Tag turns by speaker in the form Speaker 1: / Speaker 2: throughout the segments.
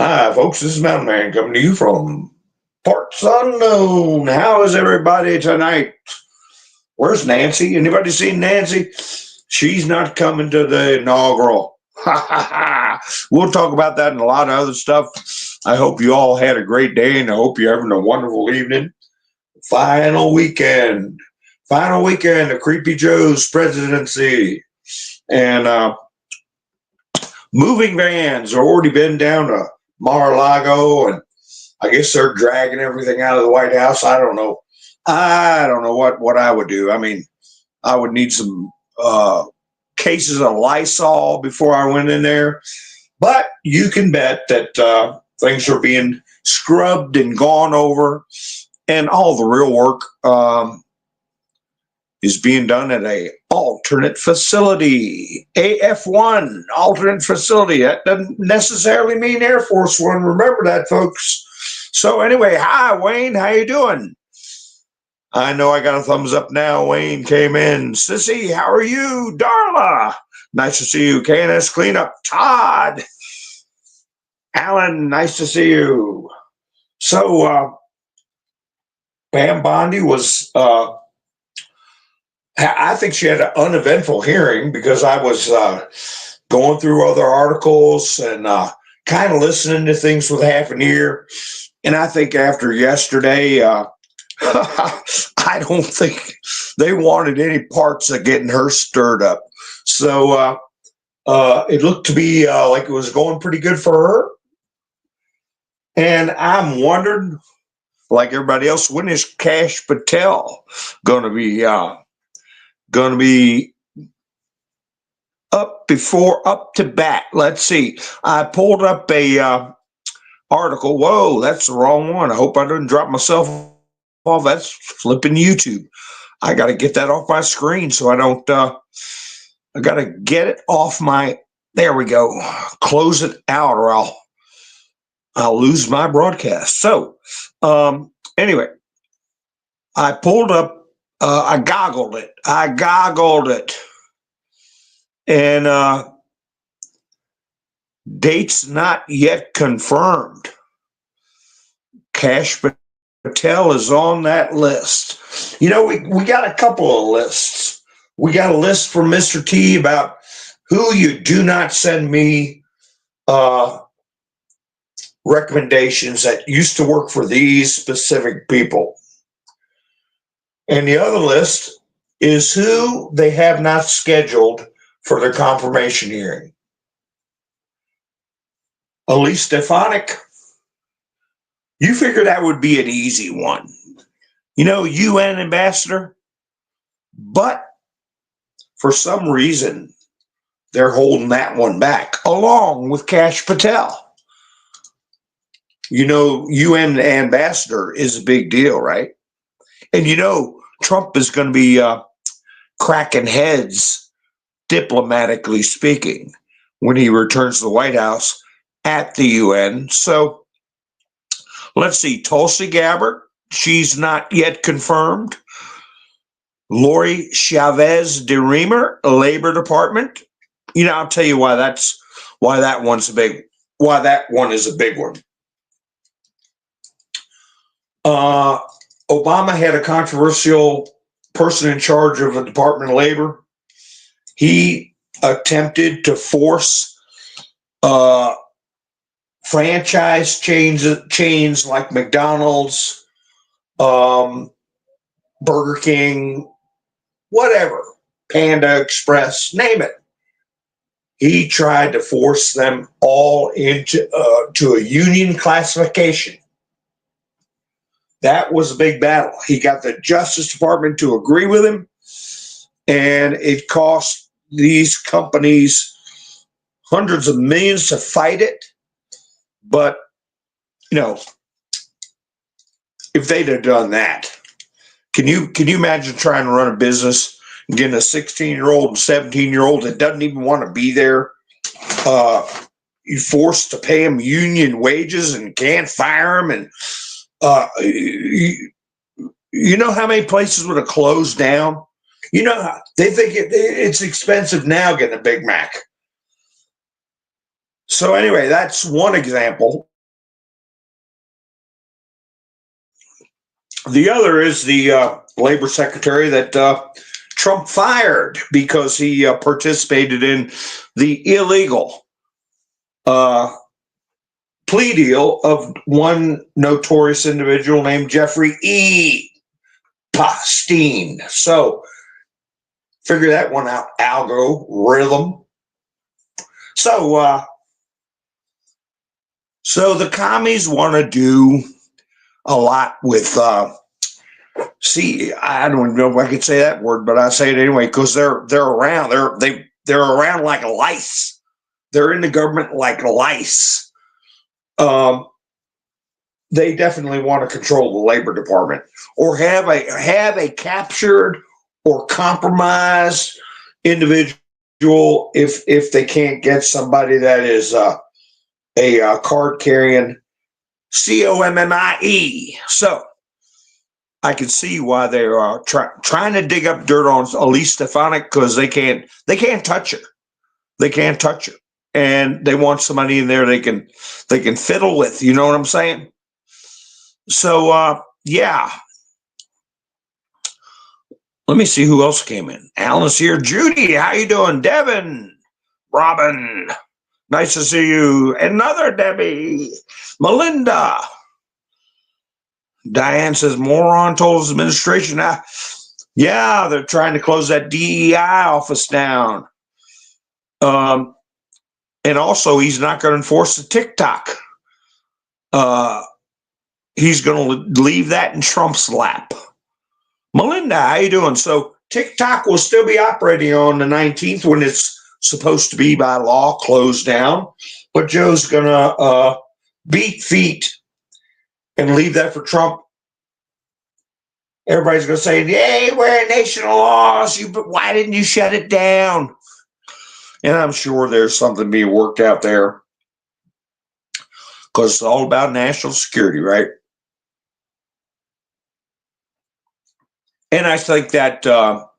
Speaker 1: Hi, folks. This is Mountain Man coming to you from parts unknown. How is everybody tonight? Where's Nancy? Anybody seen Nancy? She's not coming to the inaugural. Ha ha ha. We'll talk about that and a lot of other stuff. I hope you all had a great day, and I hope you're having a wonderful evening. Final weekend. Final weekend of Creepy Joe's presidency. And moving vans have already been down to Mar-a-Lago, and I guess they're dragging everything out of the White House. I don't know. I don't know what I would do. I mean, I would need some cases of Lysol before I went in there. But you can bet that things are being scrubbed and gone over, and all the real work is being done at a alternate facility, AF1, alternate facility. That doesn't necessarily mean Air Force One. Remember that, folks. So anyway, hi, Wayne. How you doing? I know I got a thumbs up now. Wayne came in. Sissy, how are you? Darla, nice to see you. KNS Cleanup. Todd. Alan, nice to see you. So Pam Bondi was... I think she had an uneventful hearing because I was going through other articles and kind of listening to things with half an ear. And I think after yesterday, I don't think they wanted any parts of getting her stirred up. So it looked to be like it was going pretty good for her. And I'm wondering, like everybody else, when is Cash Patel going to be up to bat? Let's see. I pulled up a article. Whoa, that's the wrong one. I hope I didn't drop myself off. That's flipping YouTube. I got to get that off my screen so I don't. I got to get it off my. There we go. Close it out, or I'll lose my broadcast. So anyway, I pulled up. I goggled it. And dates not yet confirmed. Cash Patel is on that list. You know, we got a couple of lists. We got a list from Mr. T about who you do not send me recommendations that used to work for these specific people. And the other list is who they have not scheduled for their confirmation hearing. Elise Stefanik, you figure that would be an easy one. You know, UN ambassador. But for some reason, they're holding that one back, along with Cash Patel. You know, UN ambassador is a big deal, right? And you know, Trump is going to be cracking heads, diplomatically speaking, when he returns to the White House at the UN. So let's see. Tulsi Gabbard, she's not yet confirmed. Lori Chavez de Reamer, Labor Department. You know, I'll tell you why that one is a big one. Obama had a controversial person in charge of the Department of Labor. He attempted to force franchise chains like McDonald's, Burger King, whatever, Panda Express, name it. He tried to force them all into to a union classification. That was a big battle. He got the Justice Department to agree with him, and it cost these companies hundreds of millions to fight it. But, you know, if they'd have done that, can you imagine trying to run a business and getting a 16-year-old and 17-year-old that doesn't even want to be there? You forced to pay them union wages and can't fire them, and you know how many places would have closed down? You know, they think it's expensive now getting a Big Mac. So anyway, that's one example. The other is the labor secretary that Trump fired because he participated in the illegal uh, plea deal of one notorious individual named Jeffrey E. Pastine. So figure that one out, algorithm. So so the commies want to do a lot with see, I don't even know if I could say that word, but I say it anyway because they're around. They're around like lice. They're in the government like lice. They definitely want to control the labor department or have a captured or compromised individual if they can't get somebody that is a card carrying COMMIE. So I can see why they are trying to dig up dirt on Elise Stefanik because they can't touch her. They can't touch her, and they want somebody in there they can fiddle with. You know what I'm saying? So yeah. Let me see who else came in. Alan's here. Judy, how you doing? Devin, Robin, nice to see you. Another Debbie, Melinda. Diane says, moron told his administration. Yeah, they're trying to close that DEI office down. And also, he's not going to enforce the TikTok. He's going to leave that in Trump's lap. Melinda, how you doing? So TikTok will still be operating on the 19th when it's supposed to be by law closed down. But Joe's going to beat feet and leave that for Trump. Everybody's going to say, hey, we're a nation of laws. Why didn't you shut it down? And I'm sure there's something being worked out there because it's all about national security, right? And I think that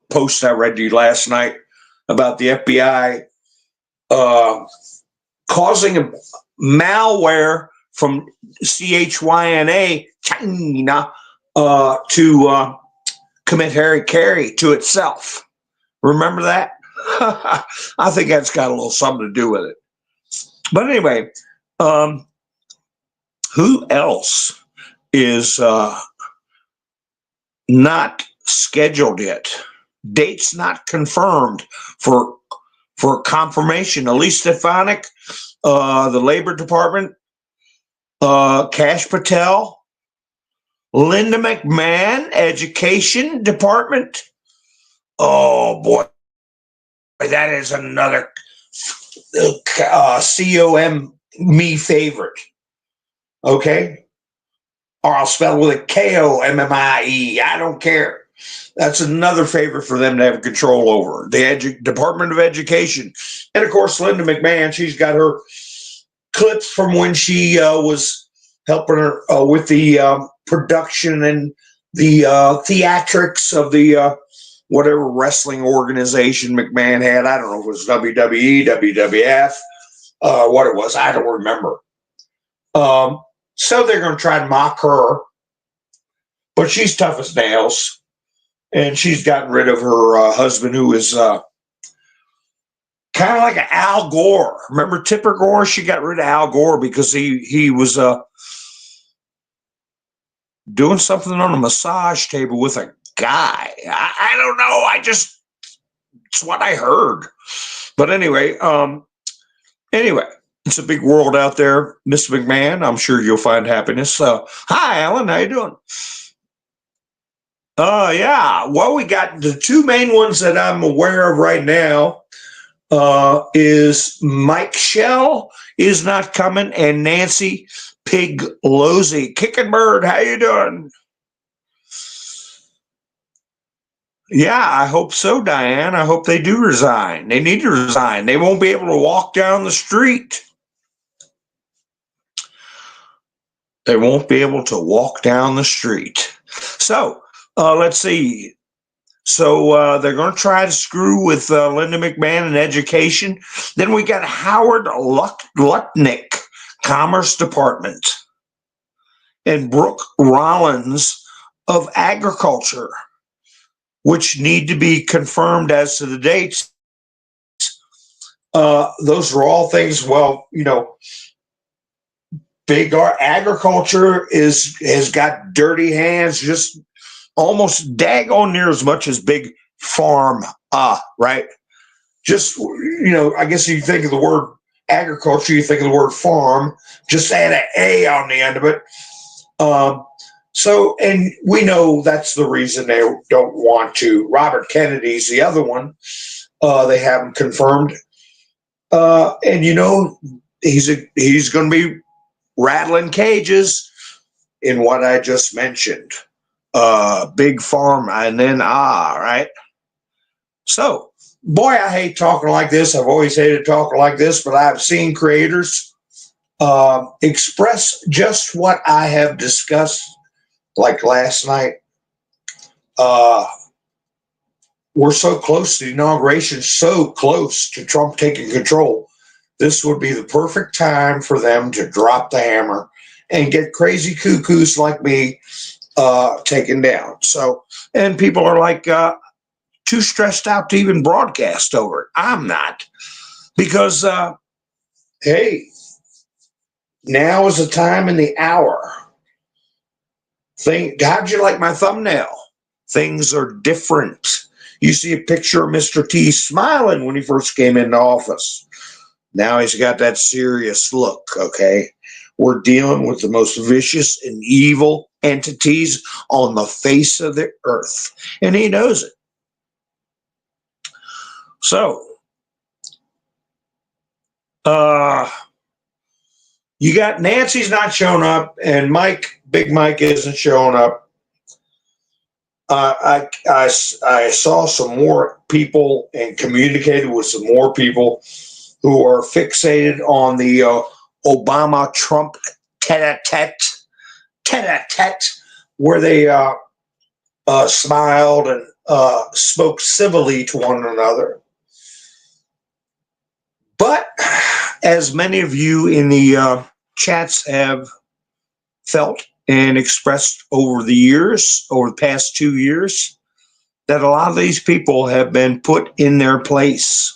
Speaker 1: post I read to you last night about the FBI causing a malware from CHYNA, China, to commit Harry to itself. Remember that? I think that's got a little something to do with it. But anyway, who else is not scheduled yet? Dates not confirmed for confirmation. Elise Stefanik, the Labor Department, Cash Patel, Linda McMahon, Education Department. Oh boy, that is another COM me favorite. Okay, or I'll spell it with a KOMMIE. I don't care. That's another favorite for them to have control over. The Department of Education. And of course, Linda McMahon, she's got her clips from when she was helping her with the production and the theatrics of the whatever wrestling organization McMahon had. I don't know if it was WWE, WWF, what it was. I don't remember. So they're going to try to mock her. But she's tough as nails. And she's gotten rid of her husband, who is kind of like an Al Gore. Remember Tipper Gore? She got rid of Al Gore because he was doing something on a massage table with a guy. I don't know. It's what I heard. But anyway, it's a big world out there, Miss McMahon. I'm sure you'll find happiness. Hi, Alan. How you doing? Yeah. Well, we got the two main ones that I'm aware of right now. Is Mike Shell is not coming, and Nancy Pelosi. Kicking Bird, how you doing? Yeah, I hope so, Diane. I hope they do resign. They need to resign. They won't be able to walk down the street. They won't be able to walk down the street. So let's see. So they're going to try to screw with Linda McMahon in education. Then we got Howard Lutnick, Commerce Department, and Brooke Rollins, of agriculture, which need to be confirmed as to the dates. Those are all things, well, big agriculture has got dirty hands, just almost daggone near as much as big farm, right? Just, I guess you think of the word agriculture, you think of the word farm, just add an A on the end of it. And we know that's the reason they don't want to. Robert Kennedy's the other one. They haven't confirmed. And he's going to be rattling cages in what I just mentioned. Big farm, and then right? So, boy, I hate talking like this. I've always hated talking like this, but I've seen creators express just what I have discussed, like last night. We're so close to the inauguration, so close to Trump taking control. This would be the perfect time for them to drop the hammer and get crazy cuckoos like me taken down. So, and people are like too stressed out to even broadcast over it. I'm not, because hey, now is the time in the hour. How'd you like my thumbnail? Things are different. You see a picture of Mr. T smiling when he first came into office. Now he's got that serious look, okay? We're dealing with the most vicious and evil entities on the face of the earth, and he knows it. So, you got Nancy's not showing up, and Big Mike isn't showing up. I saw some more people and communicated with some more people who are fixated on the Obama-Trump tete-a-tete, where they smiled and spoke civilly to one another. But as many of you in the chats have felt and expressed over the past 2 years, that a lot of these people have been put in their place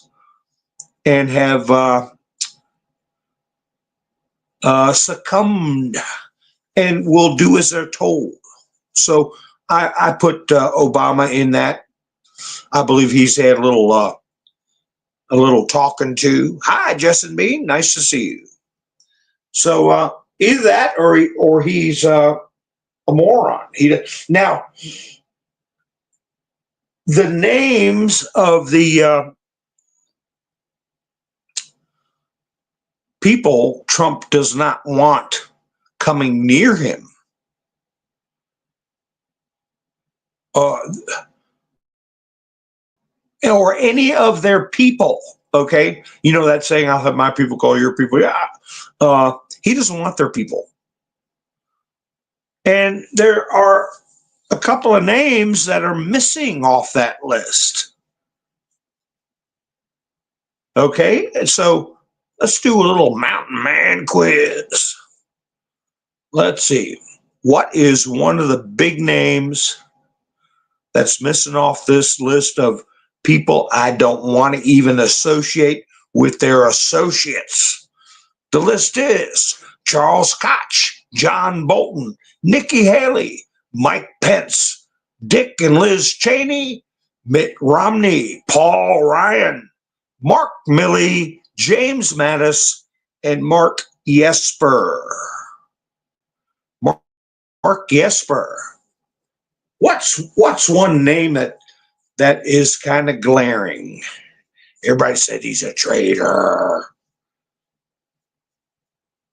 Speaker 1: and have succumbed and will do as they're told. So I put Obama in that. I believe he's had a little talking to. Hi, Justin Bean, nice to see you. So either that or he's a moron. Now, the names of the people Trump does not want coming near him or any of their people, okay? You know that saying, I'll have my people call your people. Yeah. He doesn't want their people. And there are a couple of names that are missing off that list. Okay, and so let's do a little mountain man quiz. Let's see. What is one of the big names that's missing off this list of people I don't want to even associate with their associates? The list is Charles Koch, John Bolton, Nikki Haley, Mike Pence, Dick and Liz Cheney, Mitt Romney, Paul Ryan, Mark Milley, James Mattis, and Mark Esper. Mark Esper. What's one name that is kind of glaring? Everybody said he's a traitor.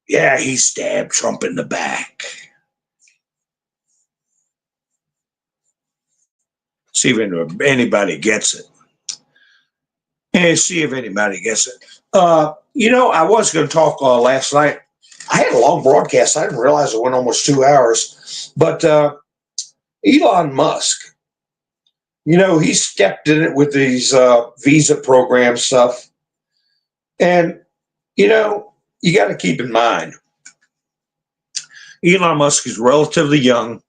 Speaker 1: Yeah, he stabbed Trump in the back. See if anybody gets it. And see if anybody gets it. I was going to talk last night. I had a long broadcast. I didn't realize it went almost 2 hours. But Elon Musk, he stepped in it with these visa program stuff. And, you got to keep in mind, Elon Musk is relatively young.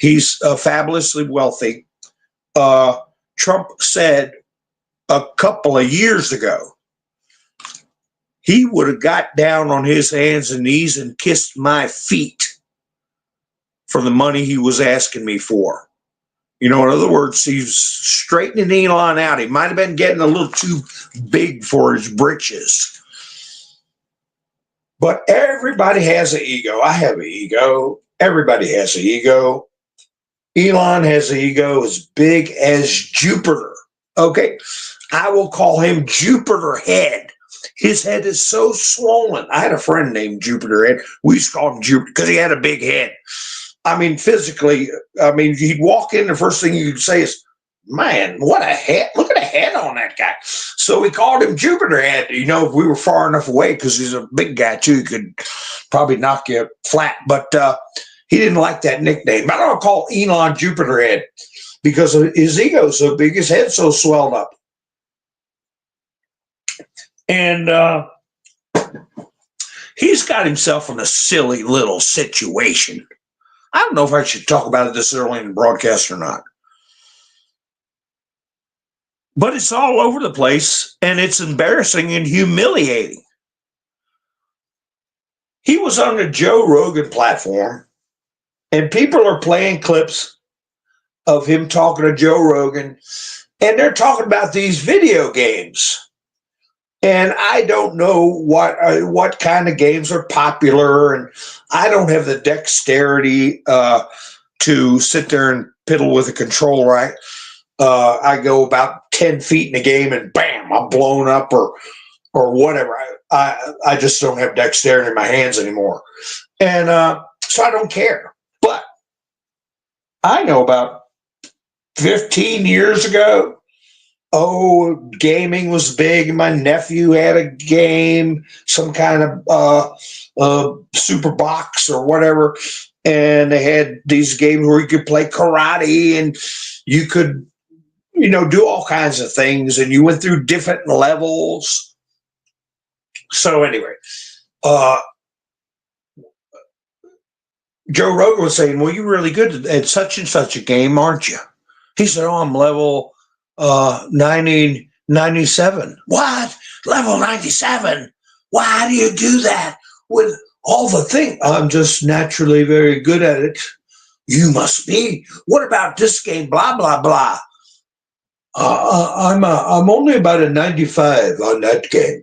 Speaker 1: He's fabulously wealthy. Trump said a couple of years ago, he would have got down on his hands and knees and kissed my feet for the money he was asking me for. You know, in other words, he's straightening Elon out. He might have been getting a little too big for his britches. But everybody has an ego. I have an ego. Everybody has an ego. Elon has an ego as big as Jupiter. Okay, I will call him Jupiter Head. His head is so swollen. I had a friend named Jupiter Head. We used to call him Jupiter because he had a big head. I mean, physically, he'd walk in, the first thing you'd say is, man, what a head. Look at the head on that guy. So we called him Jupiter Head. You know, if we were far enough away, because he's a big guy too, he could probably knock you flat. But he didn't like that nickname. I don't call Elon Jupiter Head because his ego's so big, his head's so swelled up. And he's got himself in a silly little situation. I don't know if I should talk about it this early in the broadcast or not. But it's all over the place, and it's embarrassing and humiliating. He was on the Joe Rogan platform, and people are playing clips of him talking to Joe Rogan, and they're talking about these video games. And I don't know what kind of games are popular, and I don't have the dexterity to sit there and piddle with a controller. I go about 10 feet in the game, and bam, I'm blown up or whatever. I just don't have dexterity in my hands anymore, and so I don't care. But I know about 15 years ago. Oh, gaming was big. My nephew had a game, some kind of super box or whatever. And they had these games where you could play karate and you could, do all kinds of things. And you went through different levels. So anyway, Joe Rogan was saying, well, you're really good at such and such a game, aren't you? He said, oh, I'm level 97. What? Level 97? Why do you do that with all the things? I'm just naturally very good at it. You must be. What about this game? Blah, blah, blah. I'm only about a 95 on that game.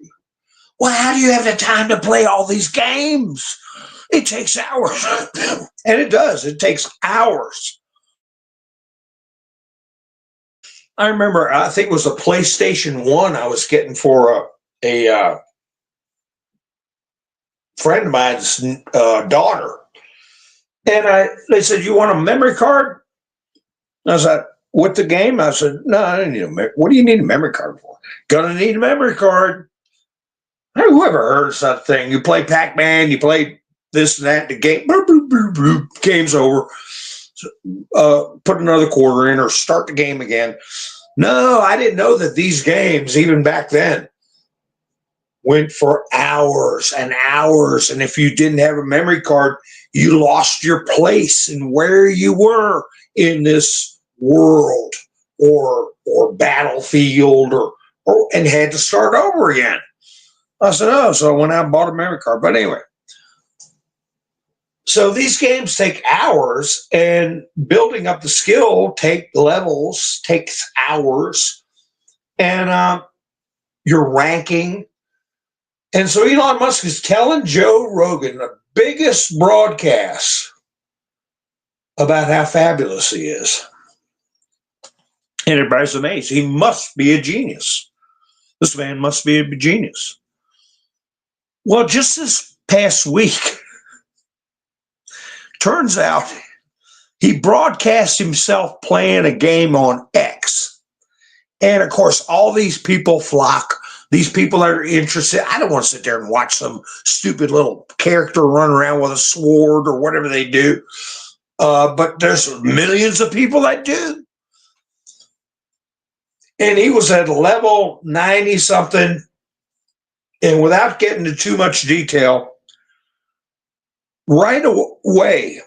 Speaker 1: Well, how do you have the time to play all these games? It takes hours. And it does. It takes hours. I remember, I think it was a PlayStation 1 I was getting for a friend of mine's daughter. And they said, you want a memory card? I said, with the game? I said, no, I don't need a memory. What do you need a memory card for? Gonna need a memory card. Who ever heard of such a thing? You play Pac-Man, you play this and that, the game, bloop, bloop, bloop, bloop, game's over. Put another quarter in or start the game again. No, I didn't know that these games, even back then, went for hours and hours. And if you didn't have a memory card, you lost your place and where you were in this world or battlefield and had to start over again. I said, oh, so I went out and bought a memory card. But anyway, so these games take hours, and building up the skill takes hours, and you're ranking. And so Elon Musk is telling Joe Rogan, the biggest broadcast, about how fabulous he is. And everybody's amazed. He must be a genius. This man must be a genius. Well, just this past week, turns out he broadcast himself playing a game on X. And of course, all these people flock. These people that are interested. I don't want to sit there and watch some stupid little character run around with a sword or whatever they do. But there's millions of people that do. And he was at level 90 something. And without getting into too much detail, right away,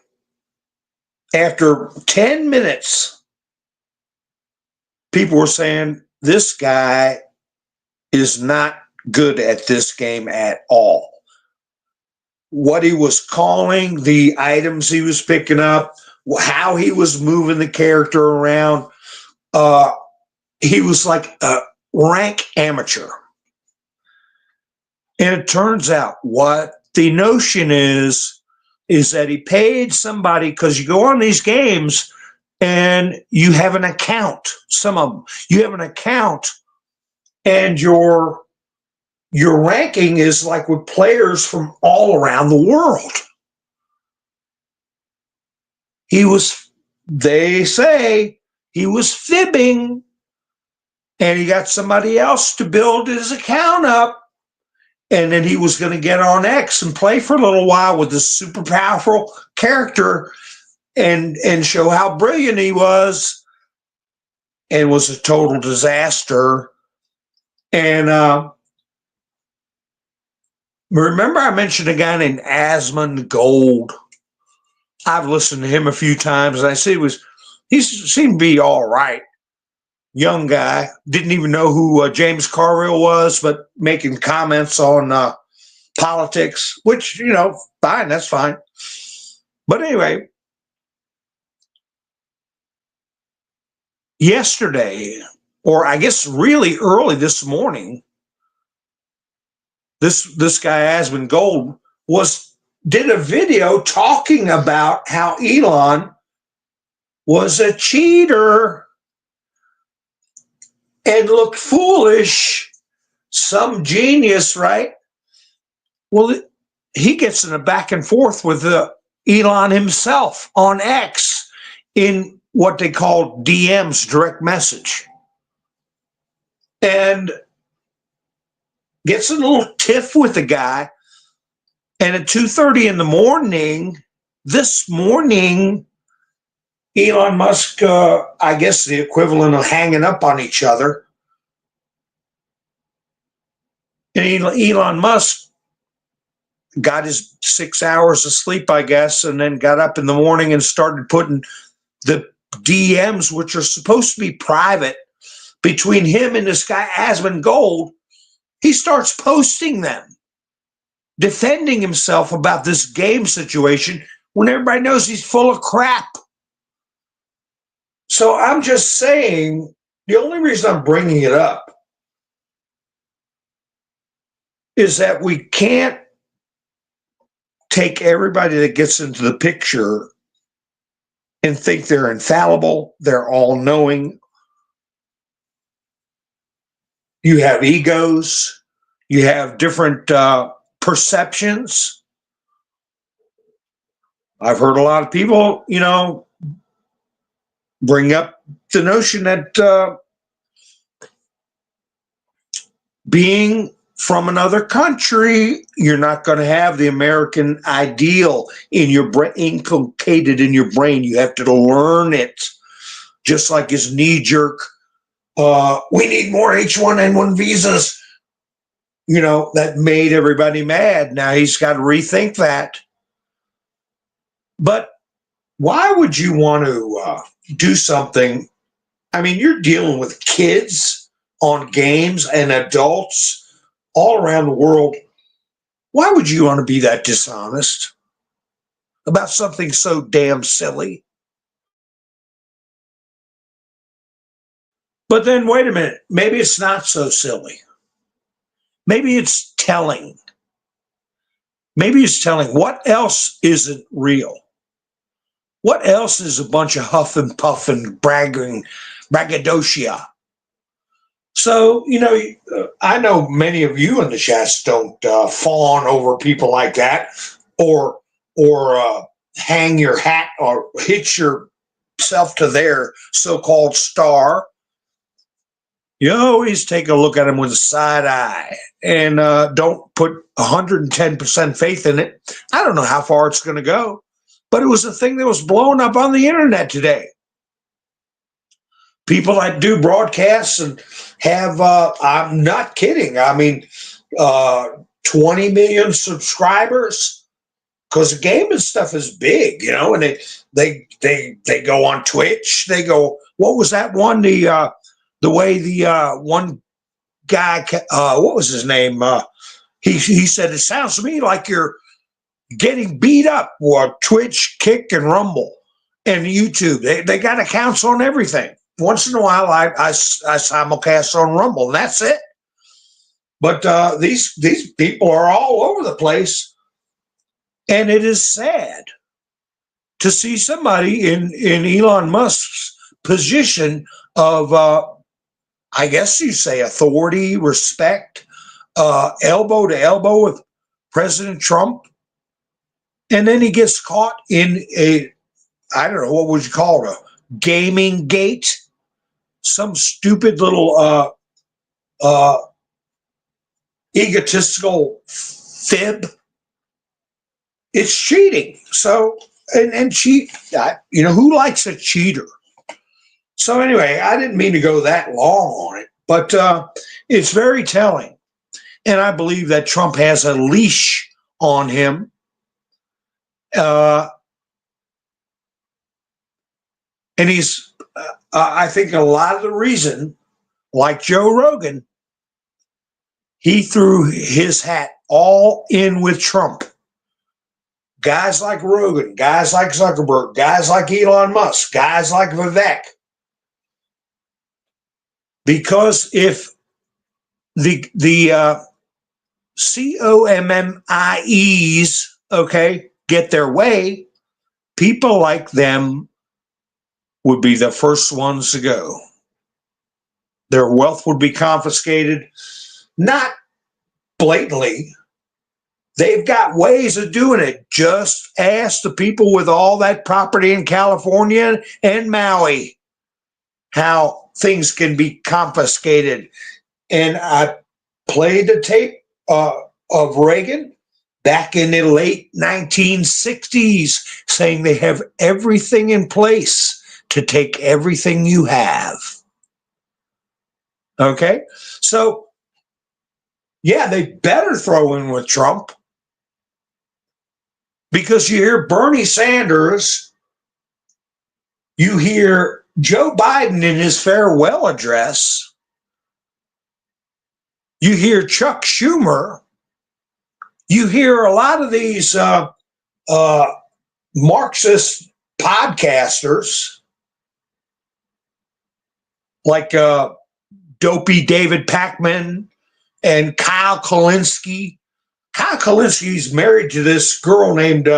Speaker 1: After 10 minutes, people were saying this guy is not good at this game at all. What he was calling, the items he was picking up, how he was moving the character around, he was like a rank amateur. And it turns out what the notion is that he paid somebody, because you go on these games and you have an account. Some of them, you have an account, and your ranking is like with players from all around the world. They say he was fibbing, and he got somebody else to build his account up. And then he was going to get on X and play for a little while with this super powerful character and show how brilliant he was, and was a total disaster. And remember I mentioned a guy named Asmund Gold. I've listened to him a few times, and I see he seemed to be all right. Young guy, didn't even know who James Carville was, but making comments on politics, which, fine, that's fine. But anyway, yesterday, or I guess really early this morning, this guy Asmund Gold did a video talking about how Elon was a cheater and looked foolish, some genius, right? Well, he gets in a back and forth with Elon himself on X in what they call DMs, direct message, and gets a little tiff with the guy. And at 2:30 in the morning, this morning, Elon Musk, I guess the equivalent of hanging up on each other, and Elon Musk got his 6 hours of sleep, I guess, and then got up in the morning and started putting the DMs, which are supposed to be private, between him and this guy Asmund Gold. He starts posting them, defending himself about this game situation when everybody knows he's full of crap. So I'm just saying, the only reason I'm bringing it up is that we can't take everybody that gets into the picture and think they're infallible, they're all-knowing. You have egos, you have different perceptions. I've heard a lot of people, bring up the notion that being from another country, you're not going to have the American ideal in your brain, inculcated in your brain. You have to learn it, just like his knee-jerk, we need more H1N1 visas, that made everybody mad. Now he's got to rethink that. But why would you want to do something? I mean, you're dealing with kids on games and adults all around the world. Why would you want to be that dishonest about something so damn silly? But then, wait a minute, maybe it's not so silly. Maybe it's telling. Maybe it's telling. What else isn't real? What else is a bunch of huff and puff and braggadocio? So, I know many of you in the chats don't fawn over people like that, or hang your hat or hitch yourself to their so-called star. You always take a look at them with a side eye and don't put 110% faith in it. I don't know how far it's going to go, but it was a thing that was blowing up on the internet today. People that do broadcasts and have, I'm not kidding, 20 million subscribers because the gaming stuff is big, and they go on Twitch. They go, what was that one? The way the one guy, what was his name? He said, it sounds to me like you're getting beat up. Or Twitch, Kick, and Rumble, and YouTube. They got accounts on everything. Once in a while, I simulcast on Rumble, and that's it. But these people are all over the place, and it is sad to see somebody in Elon Musk's position of, I guess you say, authority, respect, elbow to elbow with President Trump, and then he gets caught in I don't know, what would you call it, a gaming gate, some stupid little egotistical fib. It's cheating. So, and cheat, who likes a cheater? So anyway, I didn't mean to go that long on it, but it's very telling. And I believe that Trump has a leash on him. And he's, I think a lot of the reason, like Joe Rogan, he threw his hat all in with Trump. Guys like Rogan, guys like Zuckerberg, guys like Elon Musk, guys like Vivek. Because if the COMMIEs, get their way, people like them would be the first ones to go. Their wealth would be confiscated, not blatantly. They've got ways of doing it. Just ask the people with all that property in California and Maui how things can be confiscated. And I played the tape of Reagan back in the late 1960s saying they have everything in place to take everything you have. Okay? So, yeah, they better throw in with Trump, because you hear Bernie Sanders, you hear Joe Biden in his farewell address, you hear Chuck Schumer, you hear a lot of these Marxist podcasters like Dopey David Pakman and Kyle Kulinski. Kyle Kulinski's married to this girl named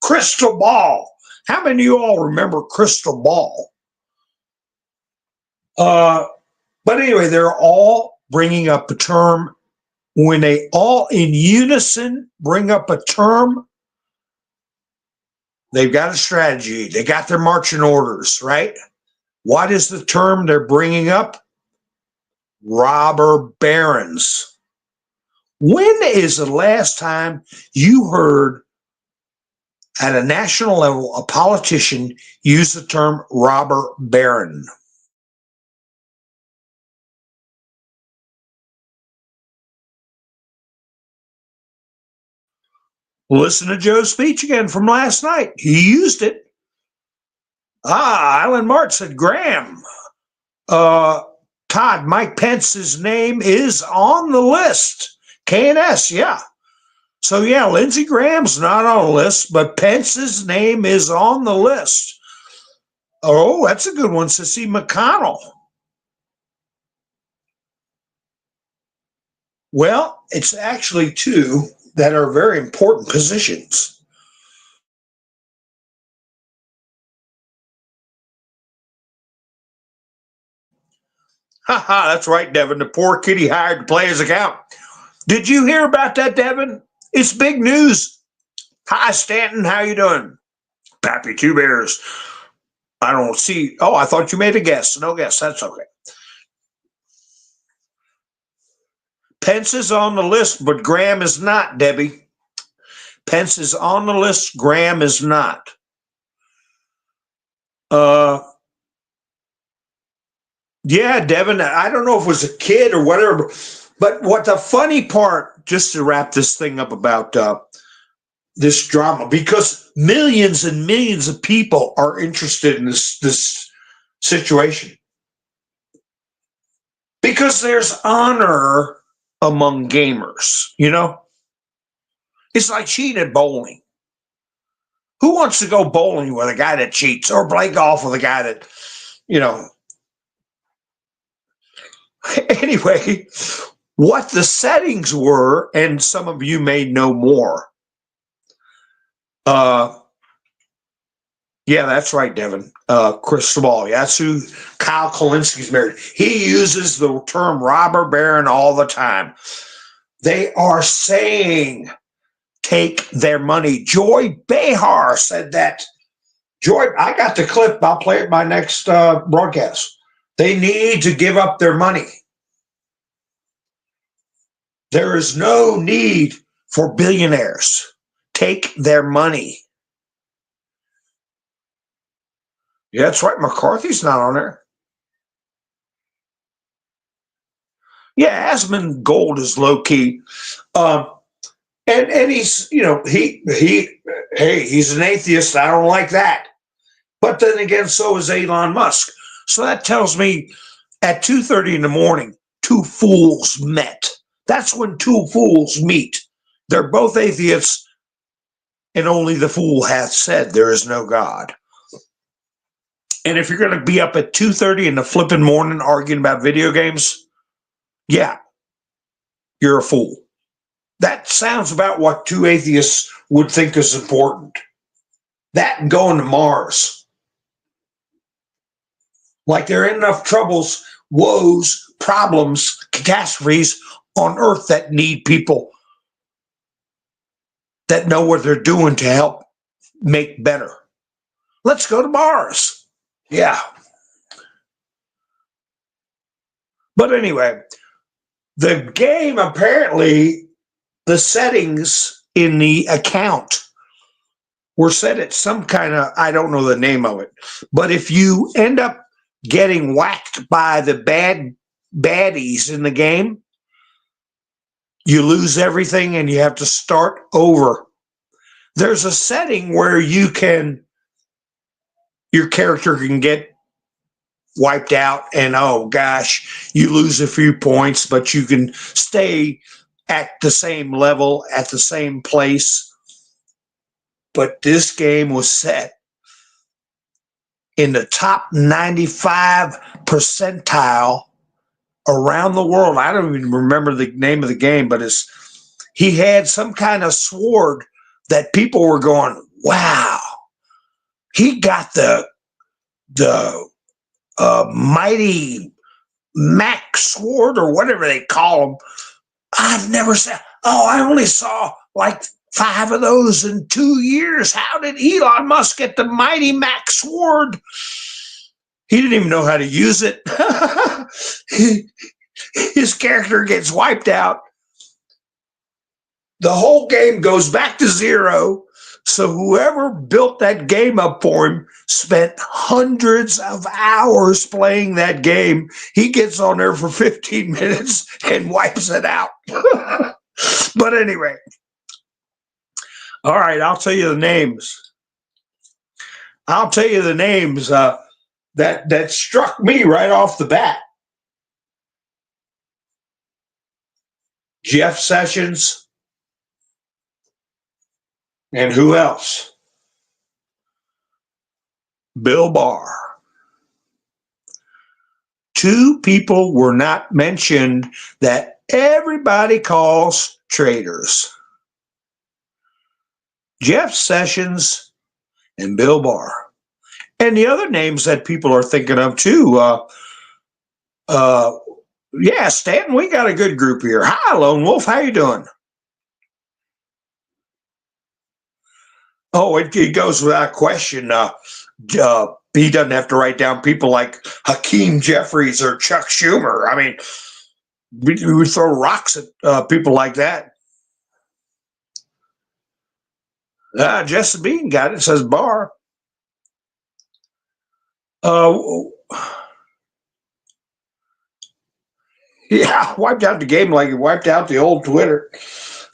Speaker 1: Crystal Ball. How many of you all remember Crystal Ball? But anyway, they're all bringing up a term. When they all in unison bring up a term, they've got a strategy. They got their marching orders, right? What is the term they're bringing up? Robber barons. When is the last time you heard at a national level a politician use the term robber baron? Listen to Joe's speech again from last night. He used it. Alan Mart said, Graham, Todd, Mike Pence's name is on the list. KNS, yeah. So, yeah, Lindsey Graham's not on the list, but Pence's name is on the list. Oh, that's a good one. Sissy McConnell. Well, it's actually two that are very important positions. That's right, Devin. The poor kid he hired to play his account. Did you hear about that, Devin? It's big news. Hi, Stanton. How you doing? Pappy Two Bears. I don't see. Oh, I thought you made a guess. No guess. That's okay. Pence is on the list, but Graham is not, Debbie. Pence is on the list. Graham is not. Yeah, Devin, I don't know if it was a kid or whatever, but what the funny part, just to wrap this thing up about this drama, because millions and millions of people are interested in this situation, because there's honor among gamers. It's like cheating at bowling. Who wants to go bowling with a guy that cheats, or play golf with a guy that, anyway, what the settings were, and some of you may know more. Yeah, that's right, Devin. Cristobal. Yeah, that's who Kyle Kalinski's married. He uses the term robber baron all the time. They are saying, take their money. Joy Behar said that. Joy, I got the clip. I'll play it my next broadcast. They need to give up their money. There is no need for billionaires. Take their money. Yeah, that's right. McCarthy's not on there. Yeah, Asmongold is low key. And he's, he's an atheist. I don't like that. But then again, so is Elon Musk. So that tells me at 2:30 in the morning, two fools met. That's when two fools meet. They're both atheists, and only the fool hath said there is no God. And if you're going to be up at 2:30 in the flipping morning arguing about video games, yeah, you're a fool. That sounds about what two atheists would think is important. That and going to Mars. Like there ain't enough troubles, woes, problems, catastrophes on Earth that need people that know what they're doing to help make better. Let's go to Mars. Yeah. But anyway, the game, apparently, the settings in the account were set at some kind of, I don't know the name of it, but if you end up getting whacked by the baddies in the game, you lose everything and you have to start over. There's a setting where your character can get wiped out and, oh gosh, you lose a few points, but you can stay at the same level, at the same place. But this game was set in the top 95 percentile around the world. I don't even remember the name of the game, but he had some kind of sword that people were going, wow, he got the mighty Mac sword or whatever they call them. I've never said, I only saw like 5 of those in 2 years. How did Elon Musk get the mighty Mac sword? He didn't even know how to use it. His character gets wiped out. The whole game goes back to zero. So whoever built that game up for him spent hundreds of hours playing that game. He gets on there for 15 minutes and wipes it out. But anyway, all right, I'll tell you the names. That struck me right off the bat. Jeff Sessions. And who else? Bill Barr. 2 people were not mentioned that everybody calls traitors. Jeff Sessions and Bill Barr. And the other names that people are thinking of too. Yeah, Stanton, we got a good group here. Hi, Lone Wolf. How you doing? Oh, it goes without question. He doesn't have to write down people like Hakeem Jeffries or Chuck Schumer. I mean, we would throw rocks at people like that. Jesse Bean got it. Says Barr. Yeah, wiped out the game like he wiped out the old Twitter.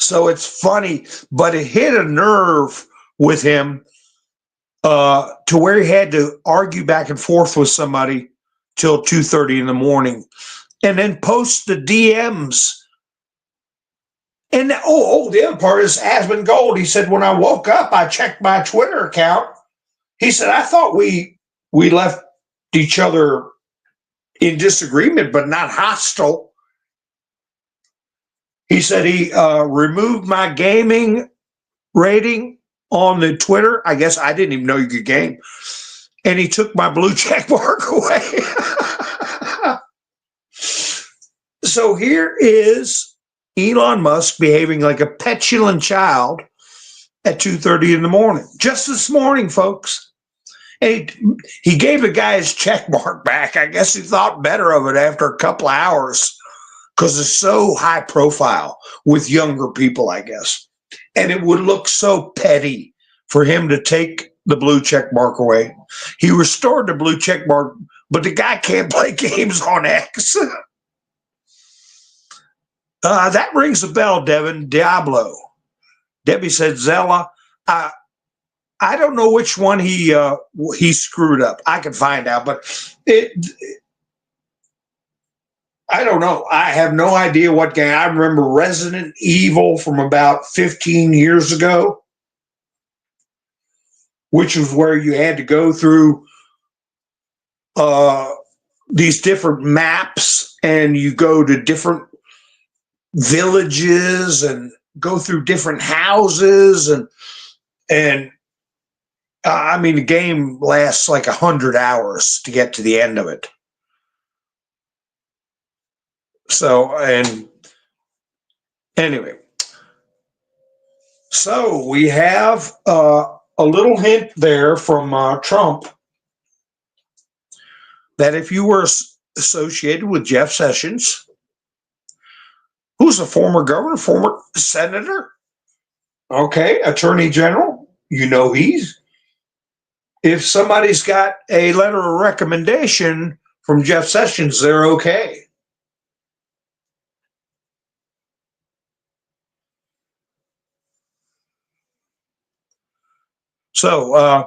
Speaker 1: So it's funny, but it hit a nerve with him to where he had to argue back and forth with somebody till 2:30 in the morning, and then post the DMs. And the other part is Asmund Gold. He said, when I woke up, I checked my Twitter account. He said, I thought we left each other in disagreement, but not hostile. He said he removed my gaming rating on the Twitter. I guess I didn't even know you could game. And he took my blue check mark away. So here is Elon Musk behaving like a petulant child at 2:30 in the morning. Just this morning, folks. And he gave the guy his check mark back. I guess he thought better of it after a couple of hours because it's so high profile with younger people, I guess. And it would look so petty for him to take the blue check mark away. He restored the blue check mark, but the guy can't play games on X. That rings a bell, Devin. Diablo. Debbie said, Zella, I don't know which one he screwed up. I can find out, but I don't know. I have no idea what game. I remember Resident Evil from about 15 years ago, which was where you had to go through these different maps, and you go to different villages and go through different houses, and I mean, the game lasts like 100 hours to get to the end of it. So, and anyway, so we have a little hint there from Trump that if you were associated with Jeff Sessions, who's a former governor, former senator, okay, attorney general, you know if somebody's got a letter of recommendation from Jeff Sessions, they're okay. So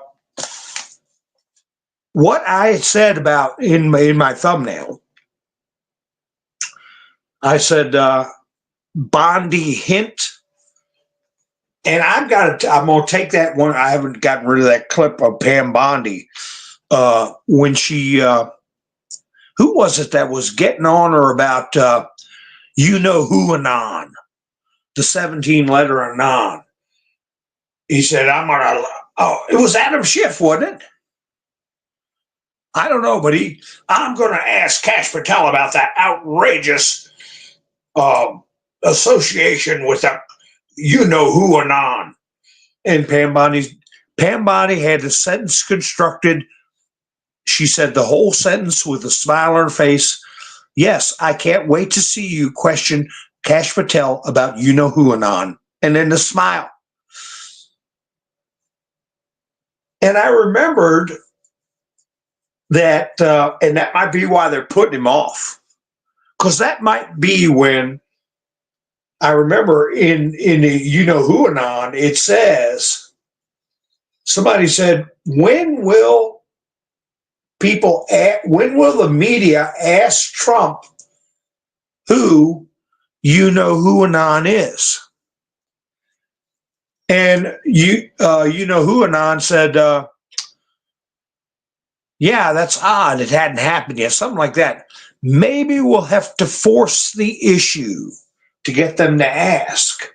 Speaker 1: what I said about in my thumbnail, I said Bondi hint, and I'm gonna take that one. I haven't gotten rid of that clip of Pam Bondi when she who was it that was getting on her about you know who Anon, the 17-letter Anon. He said, it was Adam Schiff, wasn't it? I don't know, but I'm going to ask Cash Patel about that outrageous association with the you know who Anon. And Pam Bondi had the sentence constructed. She said the whole sentence with a smile on her face. Yes, I can't wait to see you question Cash Patel about you know who Anon. And then the smile. And I remembered that, and that might be why they're putting him off. Because that might be when, I remember in the you know who Anon, it says, somebody said, when will the media ask Trump who you know who Anon is? And you know who Anon said, yeah, that's odd. It hadn't happened yet. Something like that. Maybe we'll have to force the issue to get them to ask.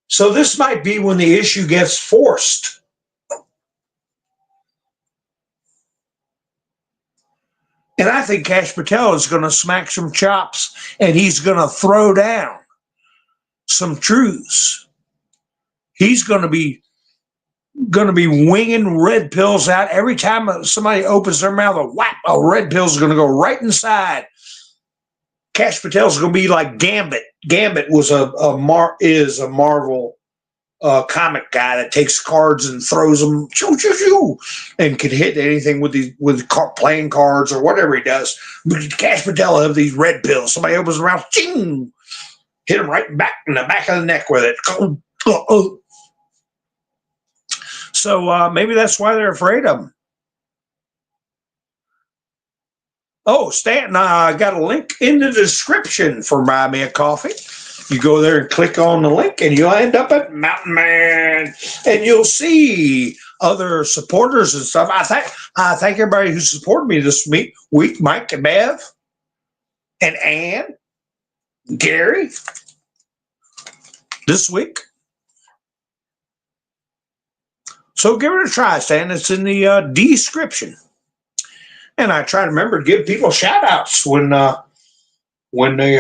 Speaker 1: So this might be when the issue gets forced. And I think Cash Patel is going to smack some chops, and he's going to throw down some truths. He's going to be winging red pills out every time somebody opens their mouth. A red pill is going to go right inside. Cash Patel's going to be like Gambit. Gambit was is a Marvel comic guy that takes cards and throws them, and can hit anything with playing cards or whatever he does. Cash Patel will have these red pills. Somebody opens their mouth, ching. hit him right back in the back of the neck with it. So maybe that's why they're afraid of him. Oh, Stanton, I got a link in the description for Buy Me a Coffee. You go there and click on the link, and you'll end up at Mountain Man, and you'll see other supporters and stuff. I thank everybody who supported me this week, Mike and Bev, and Ann, Gary, this week. So give it a try, Stan. It's in the description. And I try to remember to give people shout outs when they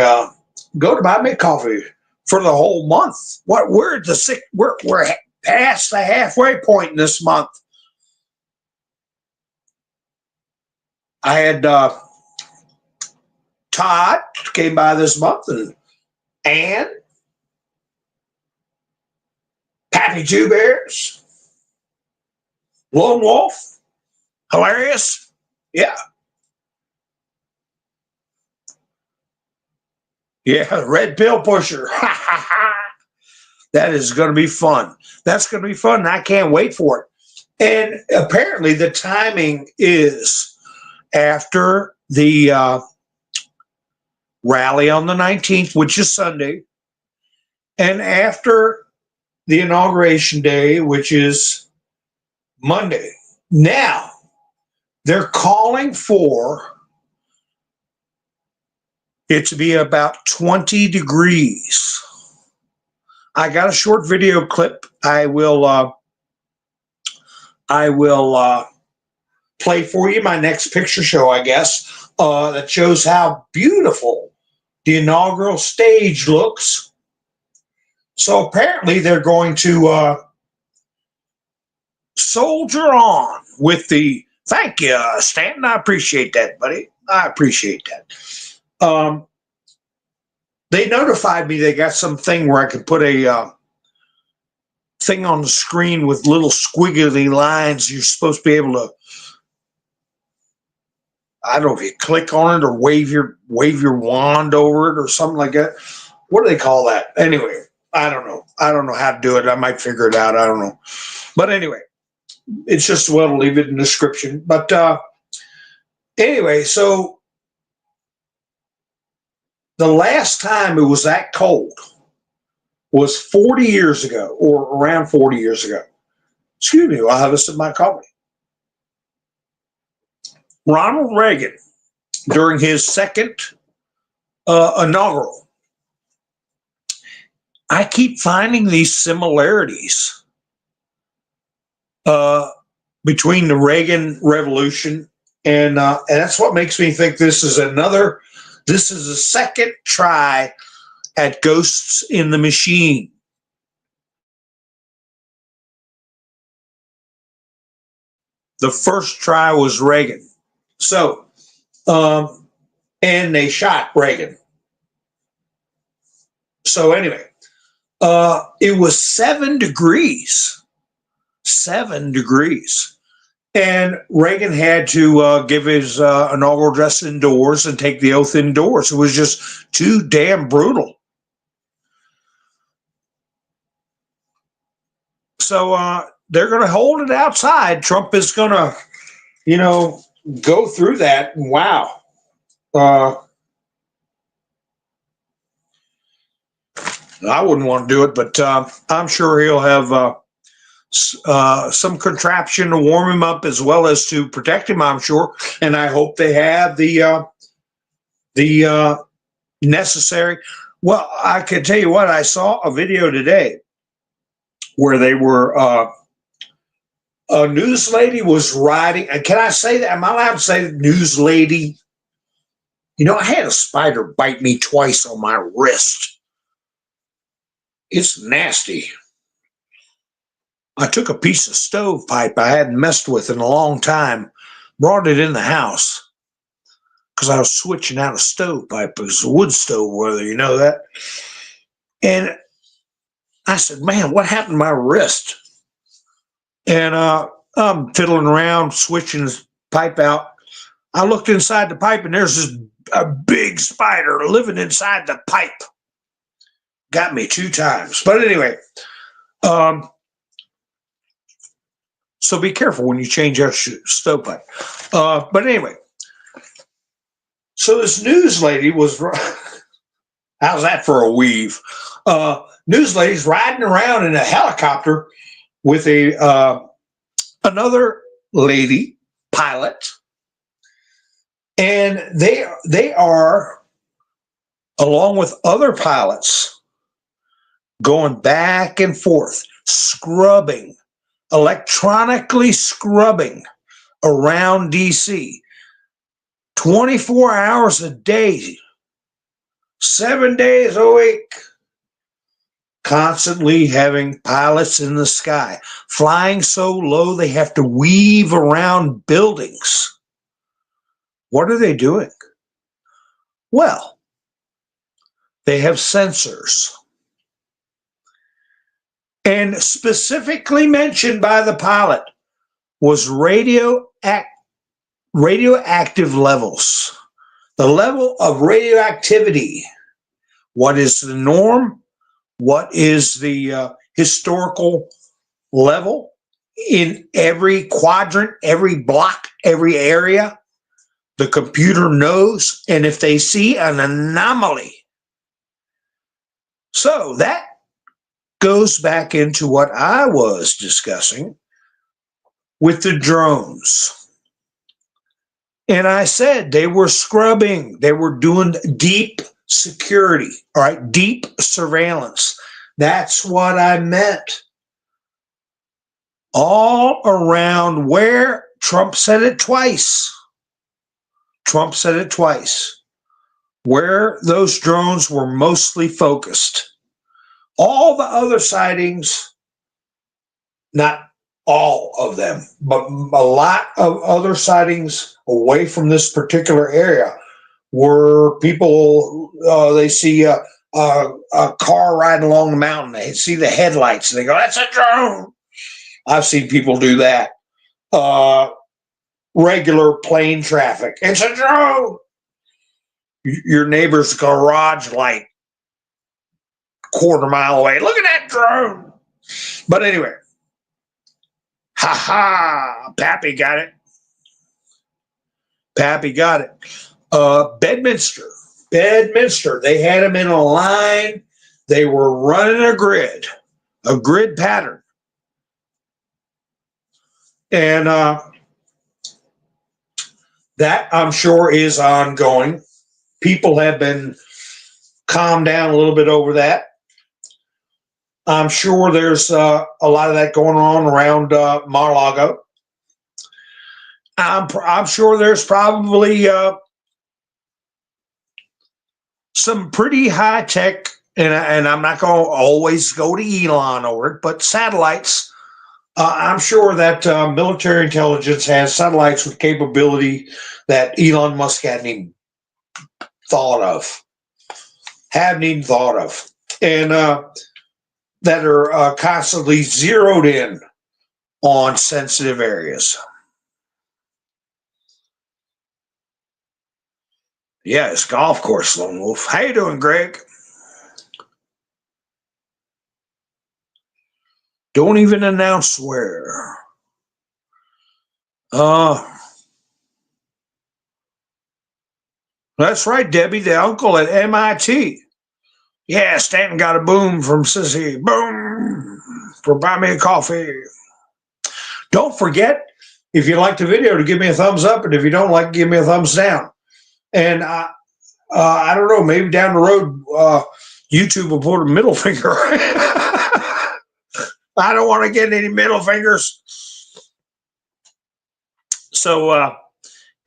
Speaker 1: go to Buy Me a Coffee for the whole month. We're past the halfway point in this month. I had Todd came by this month, and Ann, Pappy Two Bears, Lone Wolf, hilarious. Yeah. Yeah, red pill pusher. That is going to be fun. That's going to be fun, and I can't wait for it. And apparently the timing is after the rally on the 19th, which is Sunday, and after the Inauguration Day, which is Monday. Now, they're calling for it to be about 20 degrees. I got a short video clip. I will play for you my next picture show, I guess, that shows how beautiful the inaugural stage looks. So apparently they're going to soldier on with the, thank you, Stanton. I appreciate that, buddy. I appreciate that. They notified me they got something where I could put a thing on the screen with little squiggly lines. You're supposed to be able to, I don't know if you click on it or wave your wand over it or something like that. What do they call that? Anyway, I don't know. I don't know how to do it. I might figure it out. I don't know. But anyway, it's just, well, I'll leave it in the description. But anyway, so the last time it was that cold was 40 years ago, or around 40 years ago. Excuse me, I'll have a sip of my coffee. Ronald Reagan, during his second inaugural, I keep finding these similarities between the Reagan Revolution, and that's what makes me think this is a second try at Ghosts in the Machine. The first try was Reagan. So, and they shot Reagan. So anyway, it was 7 degrees. 7 degrees. And Reagan had to give his inaugural address indoors and take the oath indoors. It was just too damn brutal. So they're going to hold it outside. Trump is going to, go through that. Wow. I wouldn't want to do it, but I'm sure he'll have some contraption to warm him up as well as to protect him, I'm sure. And I hope they have the necessary. Well, I can tell you what, I saw a video today where they were, a news lady was riding, and can I say that? Am I allowed to say news lady? I had a spider bite me twice on my wrist. It's nasty. I took a piece of stovepipe I hadn't messed with in a long time, brought it in the house because I was switching out a stovepipe. It was a wood stove, whether you know that. And I said, man, what happened to my wrist? And I'm fiddling around, switching the pipe out. I looked inside the pipe, and there's a big spider living inside the pipe. got me 2 times. But anyway, um, so be careful when you change out your stovepipe. But anyway, so this news lady was, how's that for a weave? News lady's riding around in a helicopter with another lady pilot, and they are, along with other pilots, going back and forth, scrubbing, electronically scrubbing around DC 24 hours a day, 7 days a week, constantly having pilots in the sky, flying so low they have to weave around buildings. What are they doing? Well, they have sensors. And specifically mentioned by the pilot was radioactive levels, the level of radioactivity. What is the norm? What is the historical level in every quadrant, every block, every area? The computer knows, and if they see an anomaly. So that goes back into what I was discussing with the drones. And I said they were scrubbing, they were doing deep security, all right, deep surveillance. That's what I meant. All around where Trump said it twice. Trump said it twice. Where those drones were mostly focused. All the other sightings, not all of them, but a lot of other sightings away from this particular area were people, they see a car riding along the mountain. They see the headlights and they go, that's a drone. I've seen people do that. Regular plane traffic. It's a drone. Your neighbor's garage light, quarter-mile away. Look at that drone. But anyway, Pappy got it. Pappy got it. Bedminster. They had them in a line. They were running a grid pattern. And that, I'm sure, is ongoing. People have been calmed down a little bit over that. I'm sure there's a lot of that going on around Mar-a-Lago. I'm sure there's probably some pretty high tech, and I'm not going to always go to Elon over it, but satellites. I'm sure that military intelligence has satellites with capability that Elon Musk hadn't even thought of. And that are constantly zeroed in on sensitive areas. Yeah, it's golf course, Lone Wolf. How you doing, Greg? Don't even announce where. That's right, Debbie, the uncle at MIT. Yeah, Stanton got a boom from Sissy. Boom for buy me a coffee. Don't forget, if you like the video, to give me a thumbs up, and if you don't like, give me a thumbs down. And I don't know, maybe down the road, YouTube will put a middle finger. I don't want to get any middle fingers. So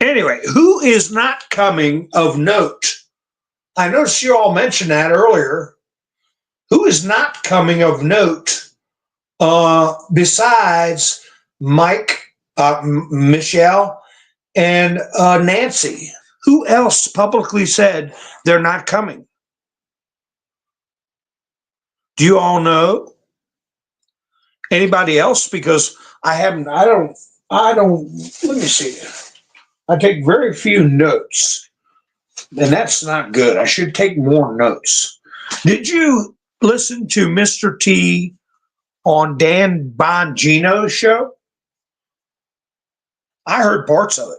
Speaker 1: anyway, who is not coming of note? I noticed you all mentioned that earlier. Who is not coming of note besides Mike, Michelle, and Nancy? Who else publicly said they're not coming? Do you all know? Anybody else? Because I don't, let me see. I take very few notes, and that's not good. I should take more notes. Did you listen to Mr. T on Dan Bongino's show? I heard parts of it.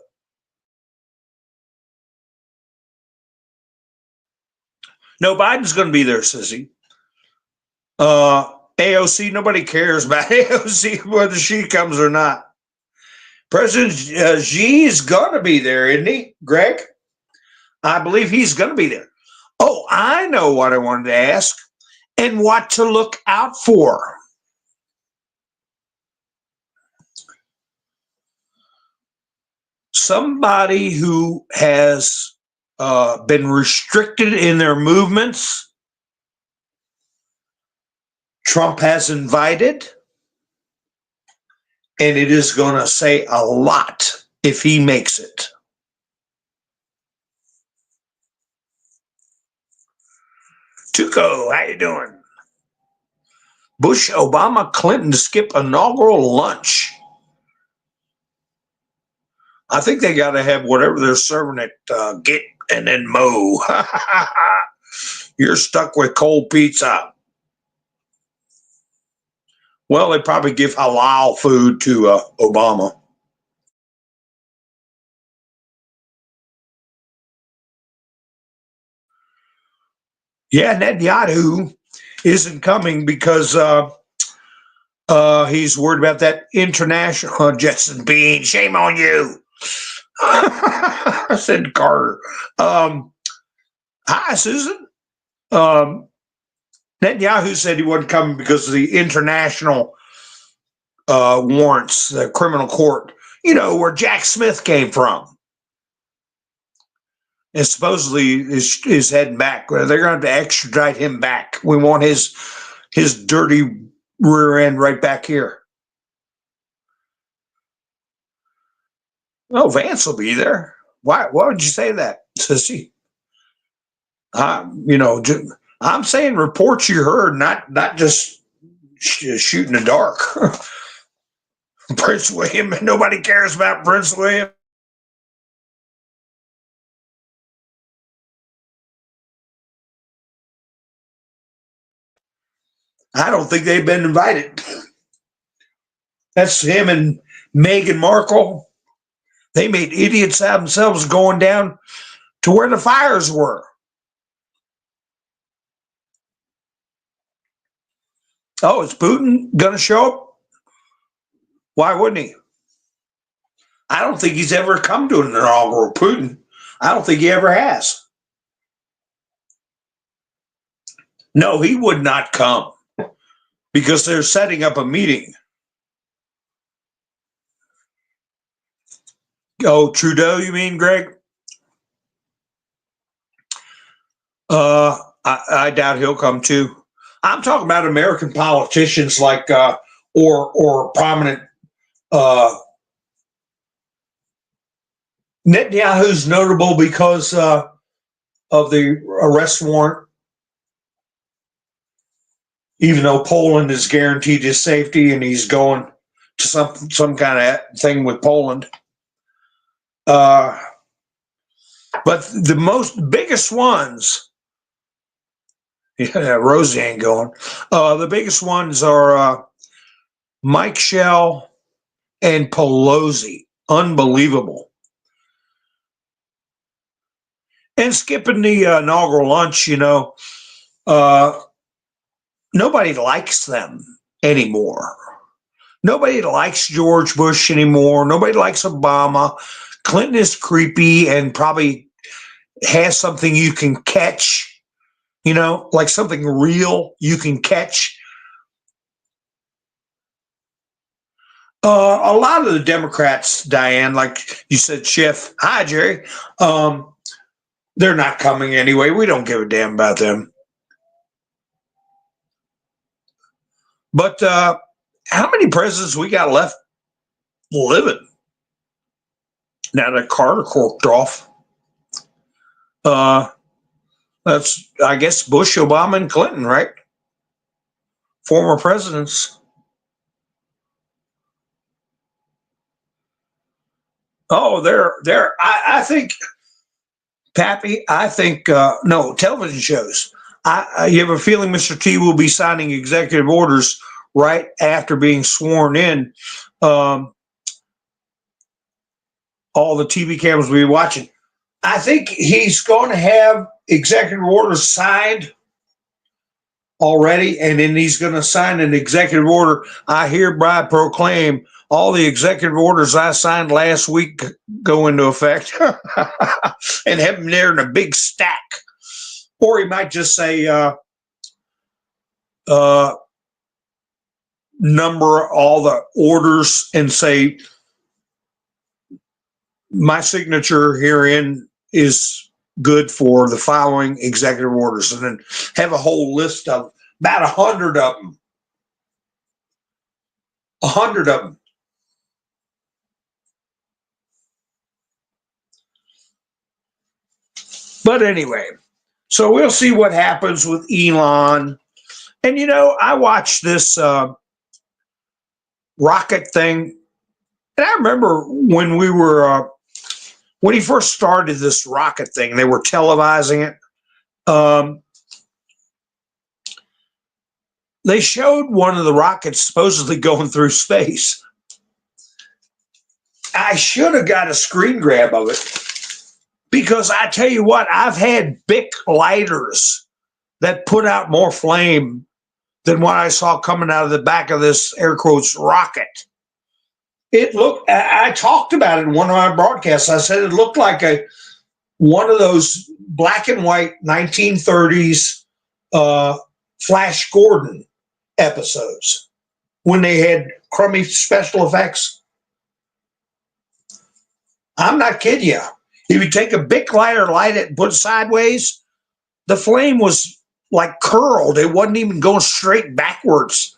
Speaker 1: No, Biden's going to be there, sissy. AOC, nobody cares about AOC whether she comes or not. President Xi is going to be there, isn't he, Greg? I believe he's going to be there. Oh, I know what I wanted to ask and what to look out for. Somebody who has been restricted in their movements, Trump has invited, and it is going to say a lot if he makes it. Tuco, how you doing? Bush, Obama, Clinton to skip inaugural lunch. I think they got to have whatever they're serving at Get and then Mo. You're stuck with cold pizza. Well, they probably give halal food to Obama. Yeah, Netanyahu isn't coming because he's worried about that international. Justin Bean, shame on you. Said Carter. Hi, Susan. Netanyahu said he wasn't coming because of the international warrants, the criminal court, where Jack Smith came from. And supposedly is heading back. They're going to have to extradite him back. We want his dirty rear end right back here. Oh, Vance will be there. Why would you say that, sissy? I'm saying reports you heard, not just shoot in the dark. Prince William, nobody cares about Prince William. I don't think they've been invited. That's him and Meghan Markle. They made idiots out of themselves going down to where the fires were. Oh, is Putin going to show up? Why wouldn't he? I don't think he's ever come to an inaugural. Putin, I don't think he ever has. No, he would not come because they're setting up a meeting. Oh, Trudeau, you mean, Greg? I doubt he'll come too. I'm talking about American politicians like or prominent. Netanyahu's notable because of the arrest warrant, even though Poland has guaranteed his safety and he's going to some kind of thing with Poland. But the biggest ones, yeah, Rosie ain't going. The biggest ones are Mike Shell and Pelosi. Unbelievable. And skipping the inaugural lunch, nobody likes them anymore. Nobody likes George Bush anymore. Nobody likes Obama. Clinton is creepy and probably has something you can catch, like something real you can catch. A lot of the Democrats, Diane, like you said, Schiff, hi, Jerry, they're not coming anyway. We don't give a damn about them. But how many presidents we got left living? Now that Carter corked off. That's, I guess, Bush, Obama, and Clinton, right? Former presidents. Oh, they're. I think, Pappy. I think no television shows. You have a feeling Mr. T will be signing executive orders right after being sworn in. Um, all the TV cameras will be watching. I think he's going to have executive orders signed already, and then he's going to sign an executive order. I hereby proclaim all the executive orders I signed last week go into effect, and have them there in a big stack. Or he might just say, number all the orders and say, my signature herein is good for the following executive orders, and then have a whole list of about 100 of them. 100 of them. But anyway, so we'll see what happens with Elon. And I watched this rocket thing, and I remember when when he first started this rocket thing, they were televising it. They showed one of the rockets supposedly going through space. I should have got a screen grab of it, because I tell you what, I've had Bic lighters that put out more flame than what I saw coming out of the back of this air quotes rocket. It looked, I talked about it in one of my broadcasts. I said it looked like one of those black and white 1930s Flash Gordon episodes when they had crummy special effects. I'm not kidding you. If you take a Bic lighter, light it, and put it sideways, the flame was like curled. It wasn't even going straight backwards.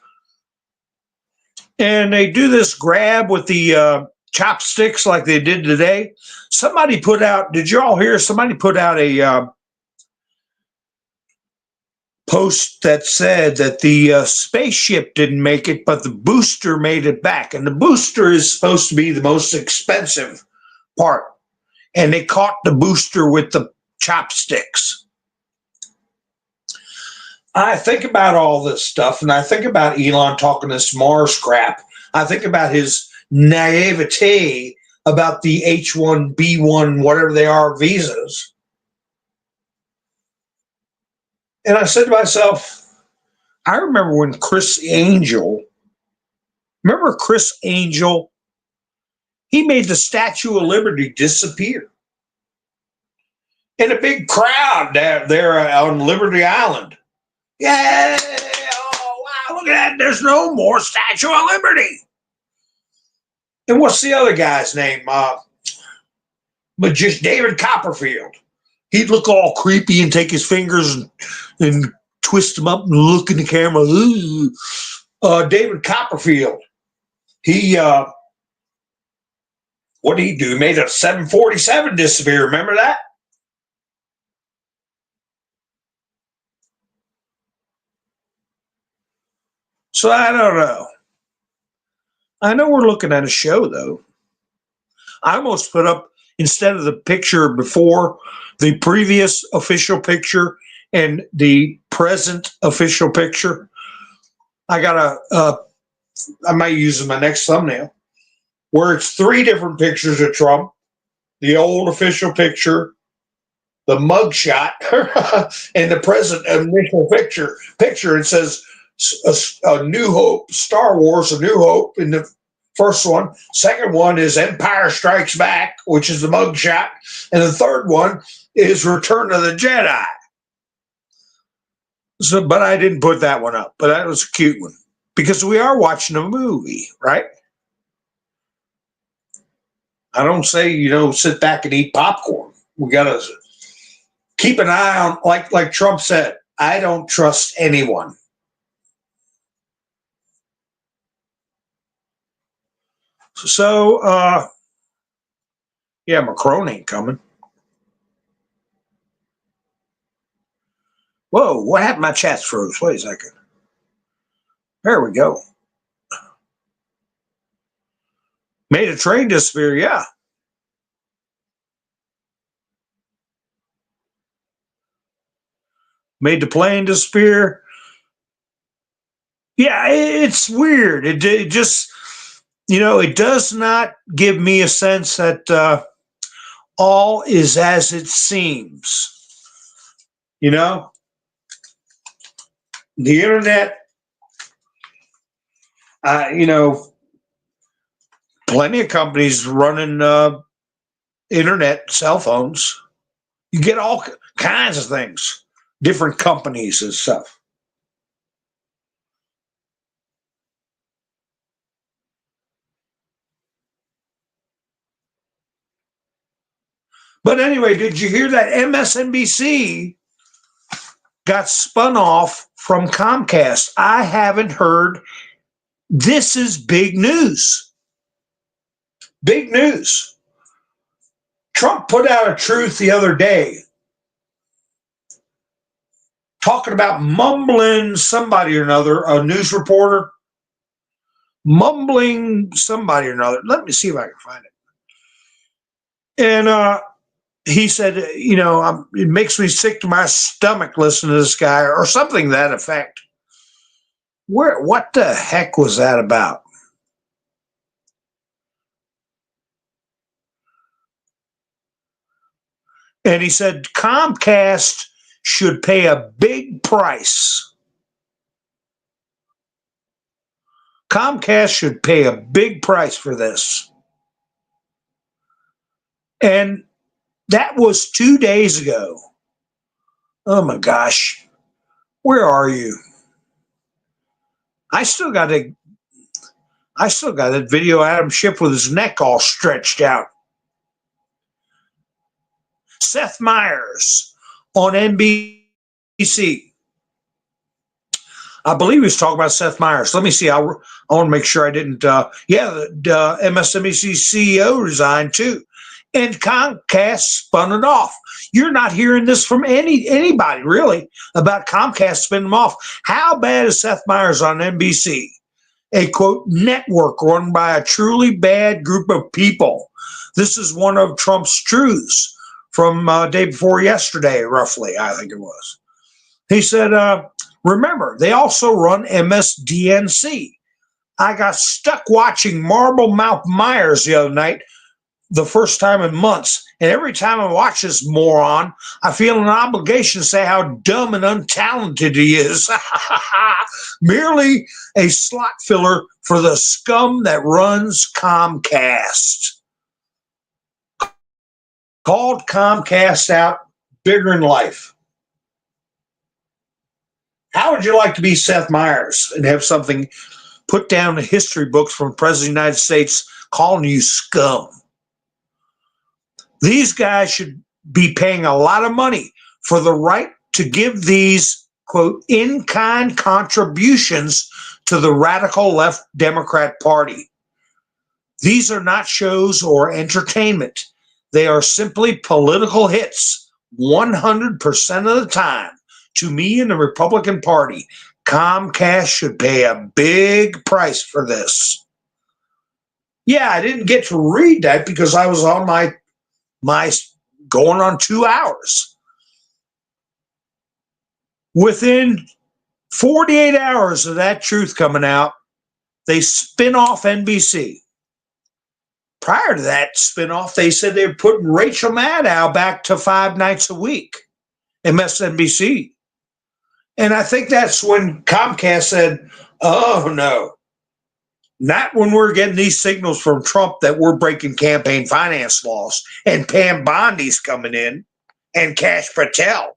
Speaker 1: And they do this grab with the chopsticks like they did today. Somebody put out, did you all hear? Somebody put out a post that said that the spaceship didn't make it, but the booster made it back. And the booster is supposed to be the most expensive part. And they caught the booster with the chopsticks. I think about all this stuff, and I think about Elon talking this Mars crap. I think about his naivete about the H-1B1, whatever they are, visas. And I said to myself, I remember when Chris Angel, he made the Statue of Liberty disappear. In a big crowd there on Liberty Island. Yeah, oh, wow, look at that. There's no more Statue of Liberty. And what's the other guy's name? But just David Copperfield. He'd look all creepy and take his fingers and twist them up and look in the camera. David Copperfield. He, what did he do? He made a 747 disappear. Remember that? So I don't know. I know we're looking at a show, though. I almost put up, instead of the picture before, the previous official picture and the present official picture. I got I might use in my next thumbnail, where it's 3 different pictures of Trump, the old official picture, the mugshot, and the present initial picture. It says a New Hope, Star Wars, A New Hope in the first one. Second one is Empire Strikes Back, which is the mugshot. And the third one is Return of the Jedi. So, but I didn't put that one up, but that was a cute one because we are watching a movie, right? I don't say, sit back and eat popcorn. We got to keep an eye on, like Trump said, I don't trust anyone. So, yeah, Macron ain't coming. Whoa, what happened? My chat's froze. Wait a second. There we go. Made a train disappear, yeah. made the plane disappear. Yeah, it's weird. It just, it does not give me a sense that all is as it seems. The internet, plenty of companies running internet cell phones. You get all kinds of things, different companies and stuff. But anyway, did you hear that MSNBC got spun off from Comcast? I haven't heard. This is big news. Big news. Trump put out a truth the other day talking about mumbling somebody or another, a news reporter, mumbling somebody or another. Let me see if I can find it. And he said, it makes me sick to my stomach listening to this guy, or something to that effect. What the heck was that about? And he said Comcast should pay a big price. Comcast should pay a big price for this. And that was 2 days ago. Oh my gosh. Where are you? I still got that video of Adam Schiff with his neck all stretched out. Seth Meyers on NBC. I believe he was talking about Seth Meyers. Let me see. I want to make sure I didn't. The MSNBC CEO resigned too. And Comcast spun it off. You're not hearing this from anybody, really, about Comcast spinning them off. How bad is Seth Meyers on NBC? A, quote, network run by a truly bad group of people. This is one of Trump's truths from day before yesterday, roughly, I think it was. He said, remember, they also run MSDNC. I got stuck watching Marble Mouth Myers the other night, the first time in months. And every time I watch this moron, I feel an obligation to say how dumb and untalented he is. Merely a slot filler for the scum that runs Comcast. Called Comcast out bigger in life. How would you like to be Seth Meyers and have something put down in history books from the President of the United States calling you scum? These guys should be paying a lot of money for the right to give these, quote, in-kind contributions to the radical left Democrat Party. These are not shows or entertainment. They are simply political hits 100% of the time. To me and the Republican Party, Comcast should pay a big price for this. Yeah, I didn't get to read that because I was on my going on 2 hours. Within 48 hours of that truth coming out, they spin off NBC. Prior to that spinoff, they said they were putting Rachel Maddow back to 5 nights a week, MSNBC. And I think that's when Comcast said, oh, no, not when we're getting these signals from Trump that we're breaking campaign finance laws and Pam Bondi's coming in and Cash Patel.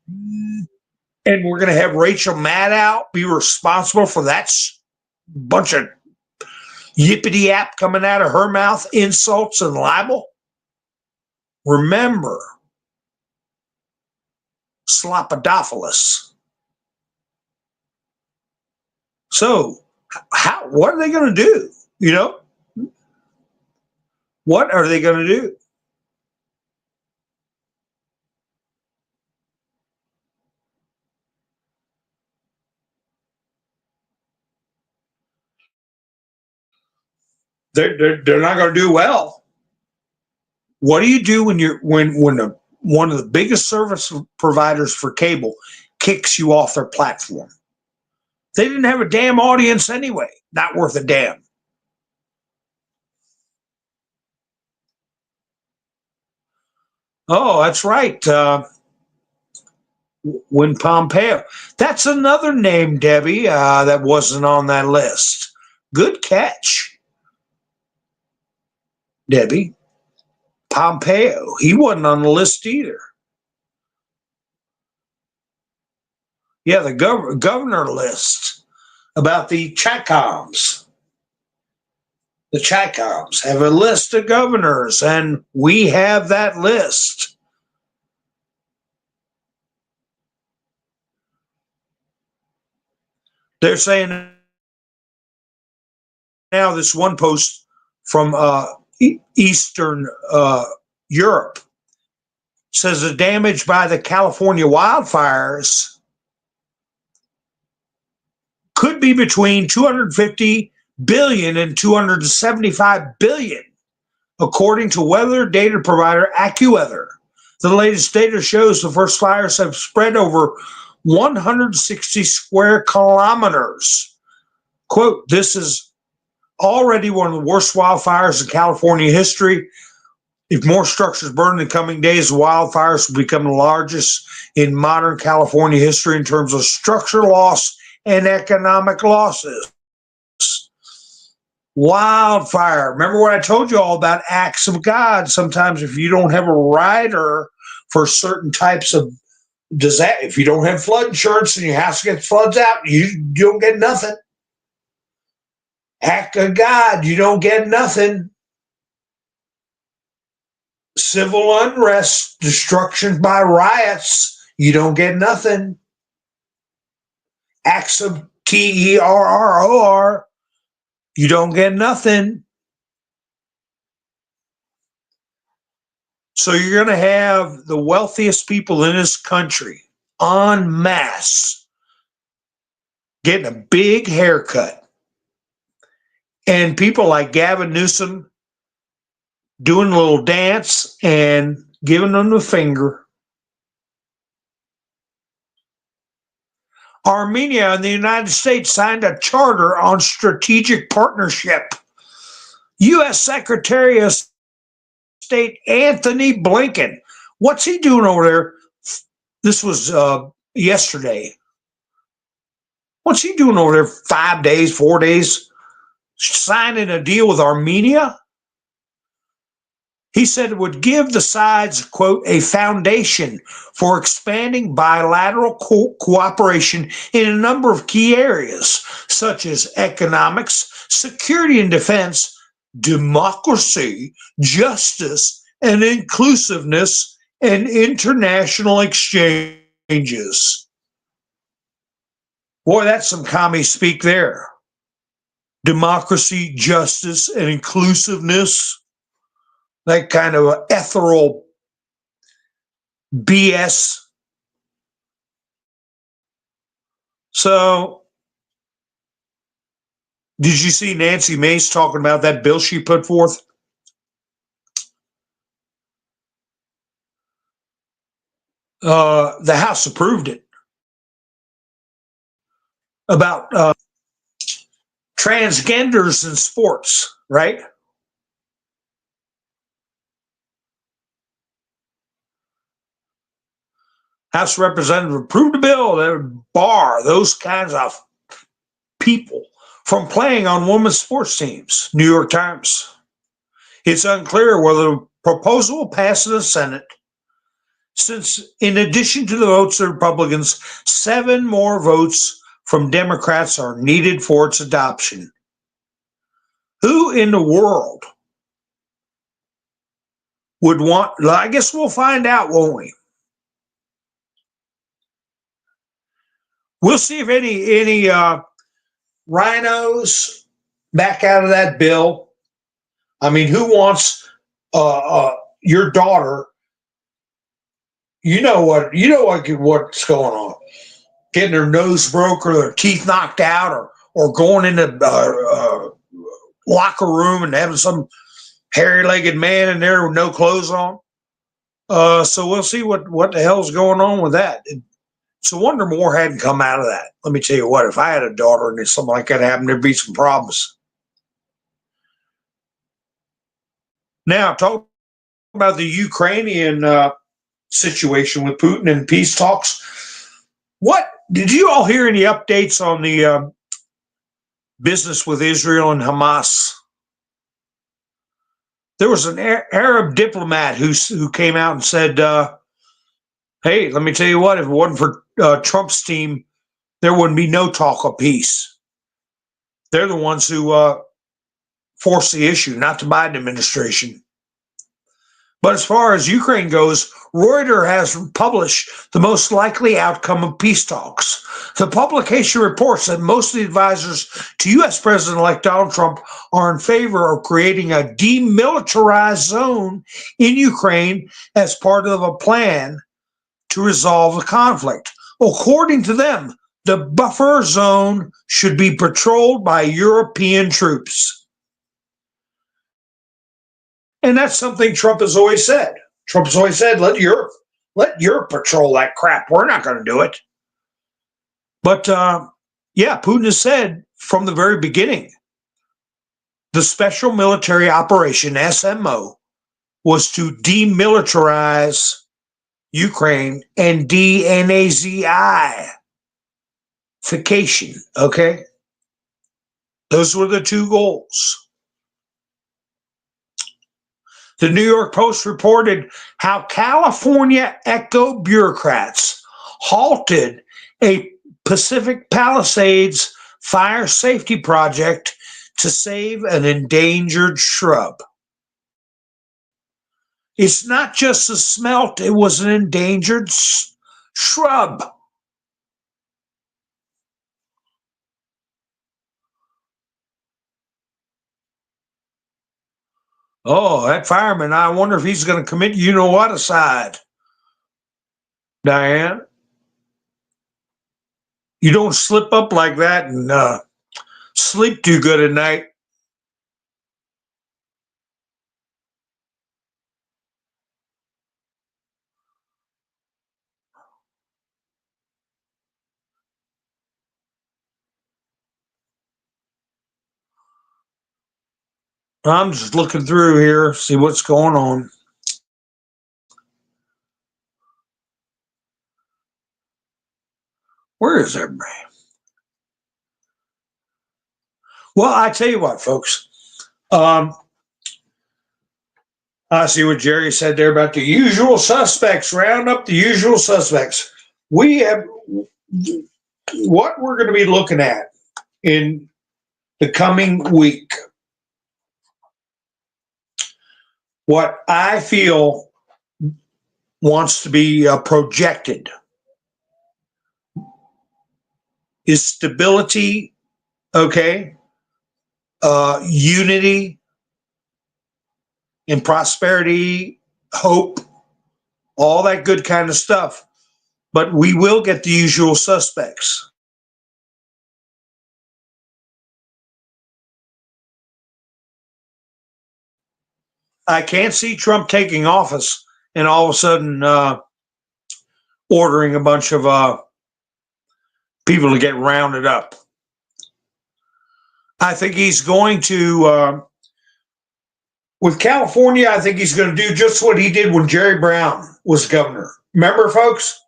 Speaker 1: And we're going to have Rachel Maddow be responsible for that bunch of yippity-yap coming out of her mouth, insults and libel. Remember, Slopodophilus. So, what are they going to do? What are they going to do? They're not going to do well. What do you do when one of the biggest service providers for cable kicks you off their platform. They didn't have a damn audience anyway. Not worth a damn. Oh, that's right. When Pompeo. That's another name, Debbie, that wasn't on that list. Good catch, Debbie. Pompeo. He wasn't on the list either. Yeah, the governor list about the Chacoms. The Chacoms have a list of governors, and we have that list. They're saying now this one post from Eastern Europe says the damage by the California wildfires could be between 250 billion and 275 billion, according to weather data provider AccuWeather. The latest data shows the first fires have spread over 160 square kilometers. Quote, this is already one of the worst wildfires in California history. If more structures burn in the coming days, wildfires will become the largest in modern California history in terms of structure loss and economic losses. Wildfire. Remember what I told you all about acts of God? Sometimes if you don't have a rider for certain types of disaster, if you don't have flood insurance and your house gets floods out, you don't get nothing. Act of God, you don't get nothing. Civil unrest, destruction by riots, you don't get nothing. Acts of terror, you don't get nothing. So you're going to have the wealthiest people in this country en masse getting a big haircut. And people like Gavin Newsom doing a little dance and giving them the finger. Armenia and the United States signed a charter on strategic partnership. U.S. Secretary of State Anthony Blinken, what's he doing over there? This was yesterday. What's he doing over there 5 days, 4 days? Signing a deal with Armenia? He said it would give the sides, quote, a foundation for expanding bilateral cooperation in a number of key areas, such as economics, security and defense, democracy, justice, and inclusiveness, and international exchanges. Boy, that's some commie speak there. Democracy, justice, and inclusiveness. That kind of ethereal BS. So, did you see Nancy Mace talking about that bill she put forth? The House approved it about transgenders in sports, right? House Representative approved a bill that would bar those kinds of people from playing on women's sports teams. New York Times. It's unclear whether the proposal will pass in the Senate, since in addition to the votes of Republicans, 7 more votes from Democrats are needed for its adoption. Who in the world would want, I guess we'll find out, won't we? We'll see if any rhinos back out of that bill. I mean, who wants your daughter? What's going on? Getting her nose broke or their teeth knocked out, or going in the locker room and having some hairy-legged man in there with no clothes on. So we'll see what the hell's going on with that. It's a wonder more hadn't come out of that. Let me tell you what, if I had a daughter and something like that happened, there'd be some problems. Now, talk about the Ukrainian situation with Putin and peace talks. What did you all hear any updates on the business with Israel and Hamas? There was an Arab diplomat who came out and said, "Hey, let me tell you what. If it wasn't for Trump's team, there wouldn't be no talk of peace. They're the ones who forced the issue, not the Biden administration." But as far as Ukraine goes, Reuters has published the most likely outcome of peace talks. The publication reports that most of the advisors to U.S. President-elect Donald Trump are in favor of creating a demilitarized zone in Ukraine as part of a plan to resolve the conflict. According to them, the buffer zone should be patrolled by European troops. And that's something Trump has always said. Trump has always said, let Europe patrol that crap. We're not going to do it. But yeah, Putin has said from the very beginning, the special military operation, SMO, was to demilitarize Ukraine and denazification. Okay? Those were the two goals. The New York Post reported how California eco bureaucrats halted a Pacific Palisades fire safety project to save an endangered shrub. It's not just a smelt, it was an endangered shrub. Oh, that fireman, I wonder if he's going to commit you know what aside. Diane, you don't slip up like that and sleep too good at night. I'm just looking through here, see what's going on. Where is everybody? Well, I tell you what, folks. I see what Jerry said there about the usual suspects. Round up the usual suspects. We have what we're going to be looking at in the coming week. What I feel wants to be projected is stability, okay, unity and prosperity, hope, all that good kind of stuff. But we will get the usual suspects. I can't see Trump taking office and all of a sudden ordering a bunch of people to get rounded up. I think he's going to, with California, I think he's going to do just what he did when Jerry Brown was governor. Remember, folks?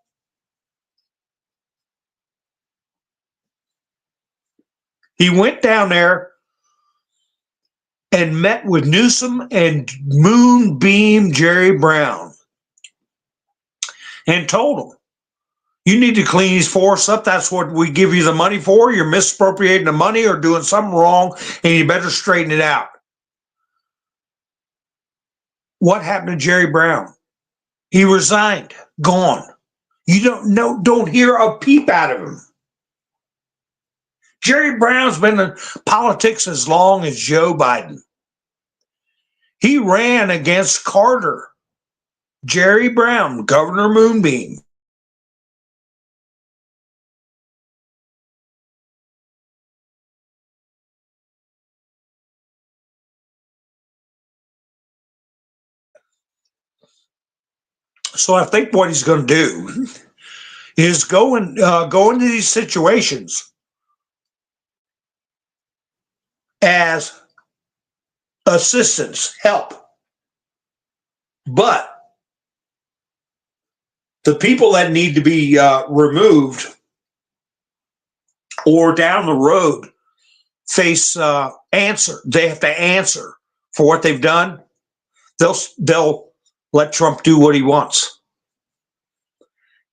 Speaker 1: He went down there and met with Newsom and Moonbeam Jerry Brown and told him, you need to clean these forests up. That's what we give you the money for. You're misappropriating the money or doing something wrong, and you better straighten it out. What happened to Jerry Brown? He resigned, gone. You don't hear a peep out of him. Jerry Brown's been in politics as long as Joe Biden. He ran against Carter. Jerry Brown, Governor Moonbeam. So I think what he's going to do is go into these situations as assistance, help. But the people that need to be removed or down the road face answer. They have to answer for what they've done. They'll let Trump do what he wants,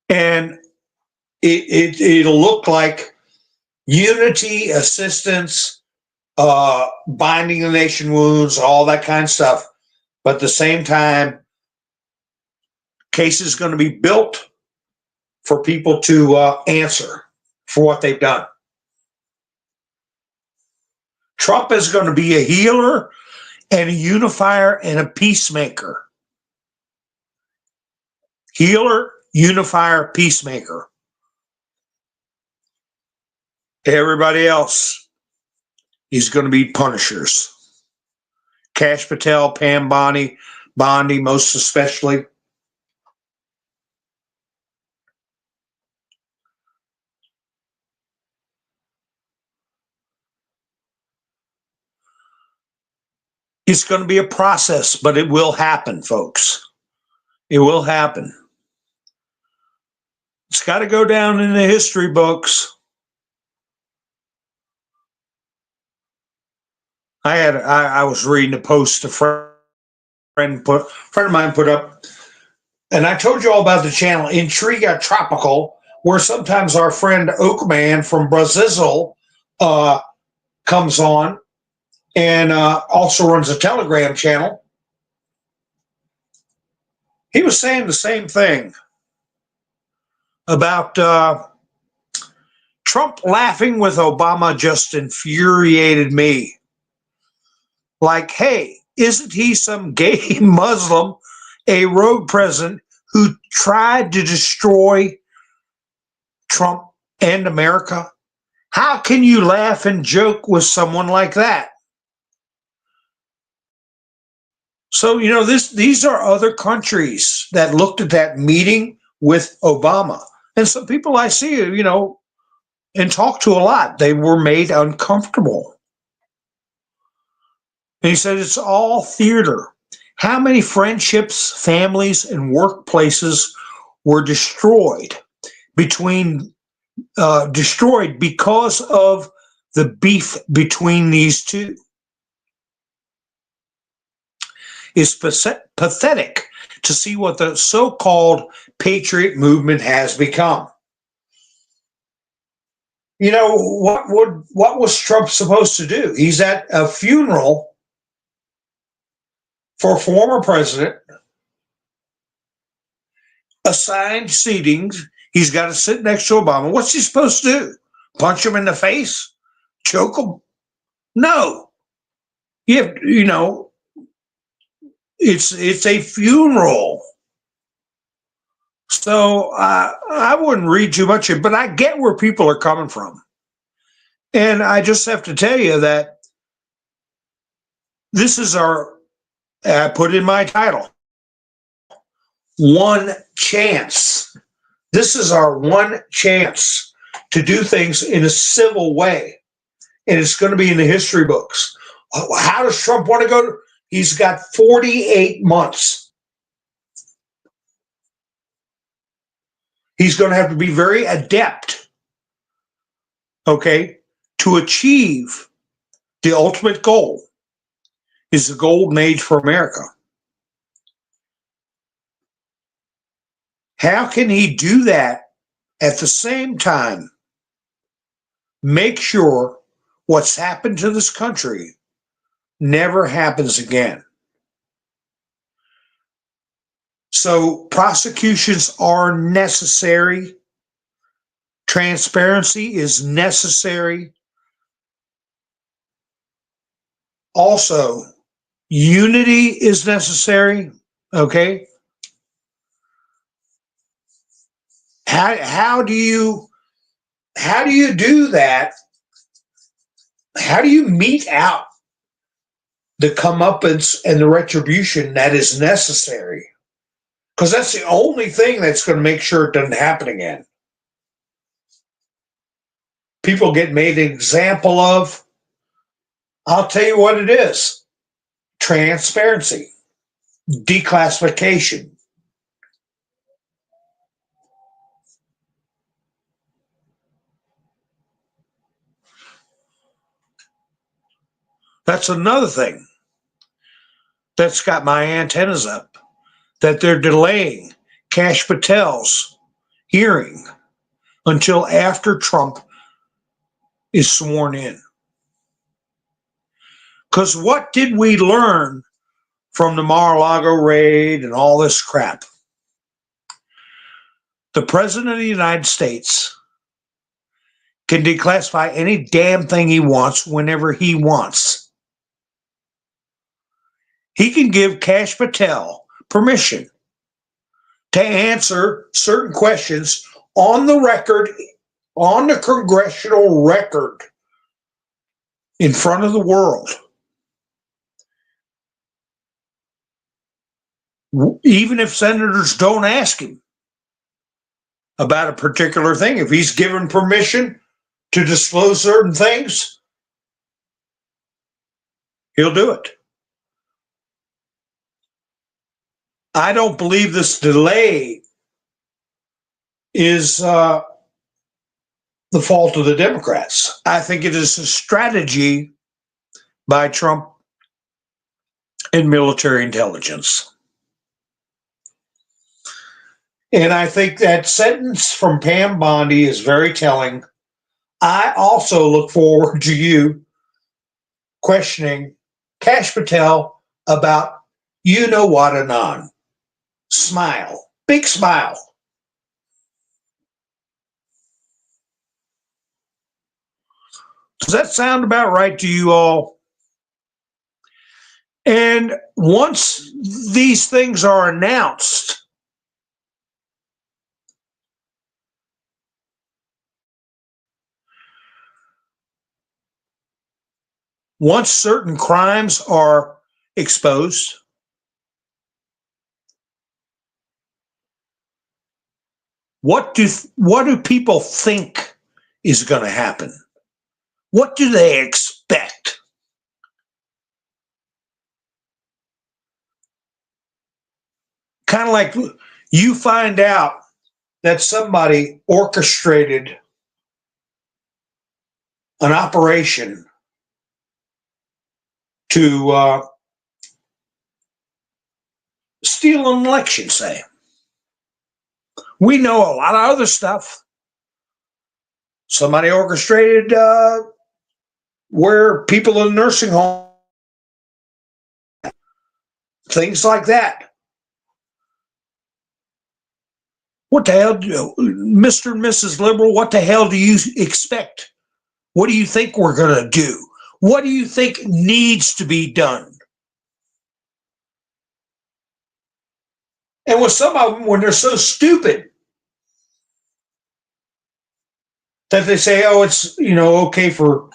Speaker 1: and it'll look like unity, assistance, binding the nation wounds, all that kind of stuff. But at the same time, case is going to be built for people to answer for what they've done. Trump is going to be a healer and a unifier and a peacemaker. Healer, unifier, peacemaker. Everybody else, he's going to be punishers. Cash Patel, Pam Bondi, most especially. It's going to be a process, but it will happen, folks. It will happen. It's got to go down in the history books. I was reading a post a friend of mine put up, and I told you all about the channel Intriga Tropical, where sometimes our friend Oakman from Brazil comes on and also runs a Telegram channel. He was saying the same thing about Trump laughing with Obama just infuriated me. Like, hey, isn't he some gay Muslim, a rogue president who tried to destroy Trump and America? How can you laugh and joke with someone like that? So, these are other countries that looked at that meeting with Obama. And some people I see, and talk to a lot, they were made uncomfortable. And he said, it's all theater. How many friendships, families, and workplaces were destroyed because of the beef between these two? It's pathetic to see what the so-called patriot movement has become. What was Trump supposed to do? He's at a funeral for a former president, assigned seatings. He's got to sit next to Obama. What's he supposed to do? Punch him in the face? Choke him? No. It's a funeral. So I wouldn't read too much of it, but I get where people are coming from. And I just have to tell you that this is I put in my title, one chance. This is our one chance to do things in a civil way. And it's going to be in the history books. How does Trump want to go? He's got 48 months. He's going to have to be very adept, to achieve the ultimate goal is the golden age for America. How can he do that at the same time? Make sure what's happened to this country never happens again. So prosecutions are necessary. Transparency is necessary. Also, unity is necessary. Okay. How do you do that? How do you mete out the comeuppance and the retribution that is necessary? because that's the only thing that's going to make sure it doesn't happen again. People get made an example of. I'll tell you what it is: transparency, declassification. That's another thing that's got my antennas up, that they're delaying Cash Patel's hearing until after Trump is sworn in. Because what did we learn from the Mar-a-Lago raid and all this crap? The President of the United States can declassify any damn thing he wants whenever he wants. He can give Cash Patel permission to answer certain questions on the record, on the congressional record, in front of the world. Even if senators don't ask him about a particular thing, if he's given permission to disclose certain things, he'll do it. I don't believe this delay is the fault of the Democrats. I think it is a strategy by Trump and military intelligence. And I think that sentence from Pam Bondi is very telling. I also look forward to you questioning Cash Patel about you know what anon. Smile. Big smile. Does that sound about right to you all? And once these things are announced, once certain crimes are exposed, what do people think is going to happen? What do they expect? Kind of like you find out that somebody orchestrated an operation to steal an election, say. We know a lot of other stuff. Somebody orchestrated where people in nursing home, things like that. What the hell, Mr. and Mrs. Liberal, what the hell do you expect? What do you think we're going to do? What do you think needs to be done? And with some of them, when they're so stupid that they say, oh, it's, okay for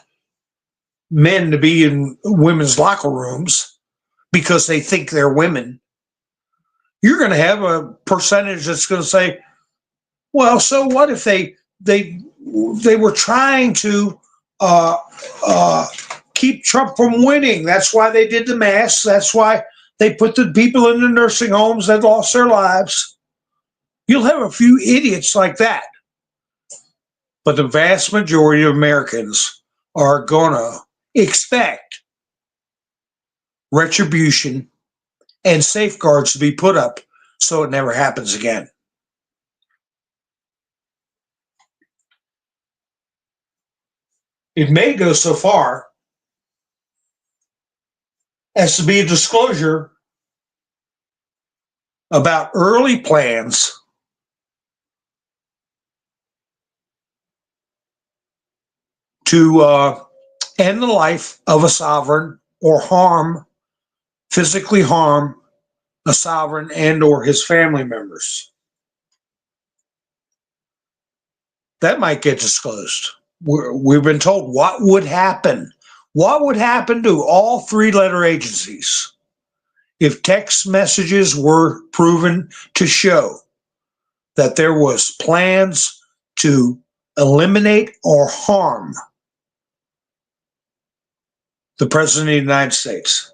Speaker 1: men to be in women's locker rooms because they think they're women, you're going to have a percentage that's going to say, well, so what if they were trying to keep Trump from winning? That's why they did the masks. That's why they put the people in the nursing homes that lost their lives. You'll have a few idiots like that. But the vast majority of Americans are going to expect retribution and safeguards to be put up so it never happens again. It may go so far as to be a disclosure about early plans to end the life of a sovereign or physically harm a sovereign and or his family members. That might get disclosed. We've been told what would happen. What would happen to all three-letter agencies if text messages were proven to show that there was plans to eliminate or harm the President of the United States.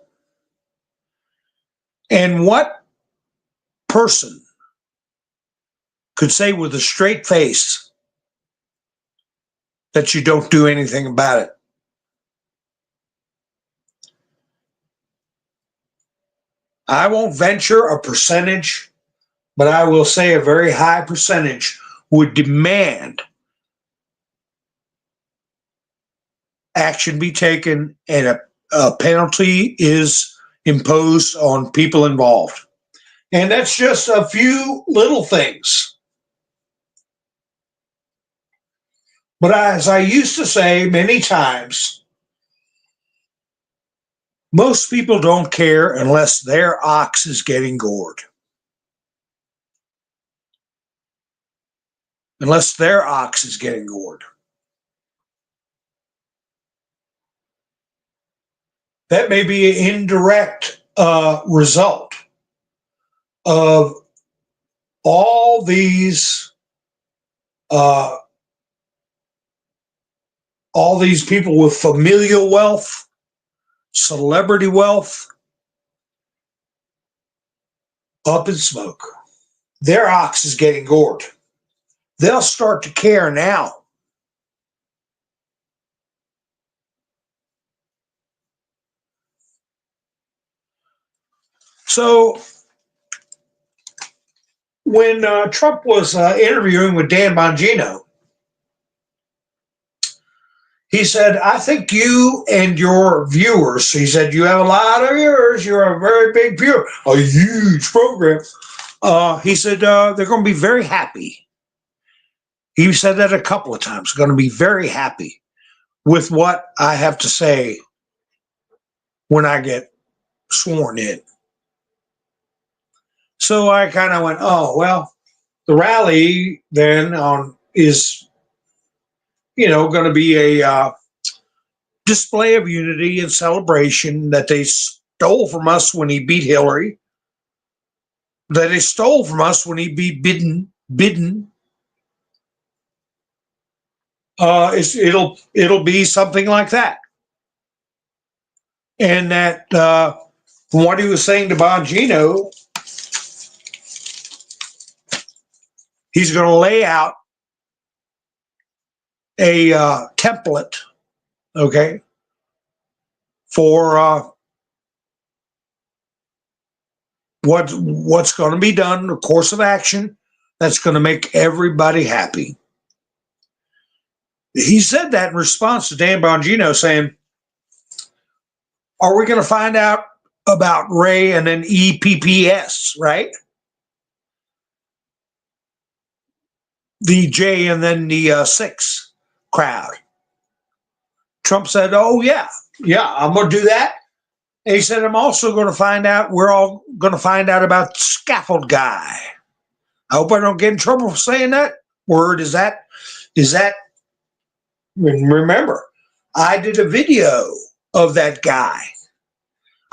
Speaker 1: And what person could say with a straight face that you don't do anything about it? I won't venture a percentage, but I will say a very high percentage would demand action be taken and a penalty is imposed on people involved. And that's just a few little things. But as I used to say many times, most people don't care unless their ox is getting gored. Unless their ox is getting gored. That may be an indirect result of all these people with familial wealth, celebrity wealth, up in smoke. Their ox is getting gored. They'll start to care now. So when Trump was interviewing with Dan Bongino, he said, I think you and your viewers, he said, you have a lot of viewers, you're a very big viewer, a huge program. He said, they're going to be very happy. He said that a couple of times, going to be very happy with what I have to say when I get sworn in. So I kind of went, oh, well, the rally then is, going to be a display of unity and celebration that they stole from us when he beat Hillary, that they stole from us when he beat Biden. It'll be something like that. And that from what he was saying to Bongino, he's going to lay out a template, okay, for what's going to be done, a course of action that's going to make everybody happy. He said that in response to Dan Bongino saying, are we going to find out about Ray and then EPPS, right? The J and then the 6 crowd. Trump said, oh, yeah, I'm going to do that. And he said, I'm also going to find out, we're all going to find out about Scaffold Guy. I hope I don't get in trouble for saying that word. Is that, remember, I did a video of that guy,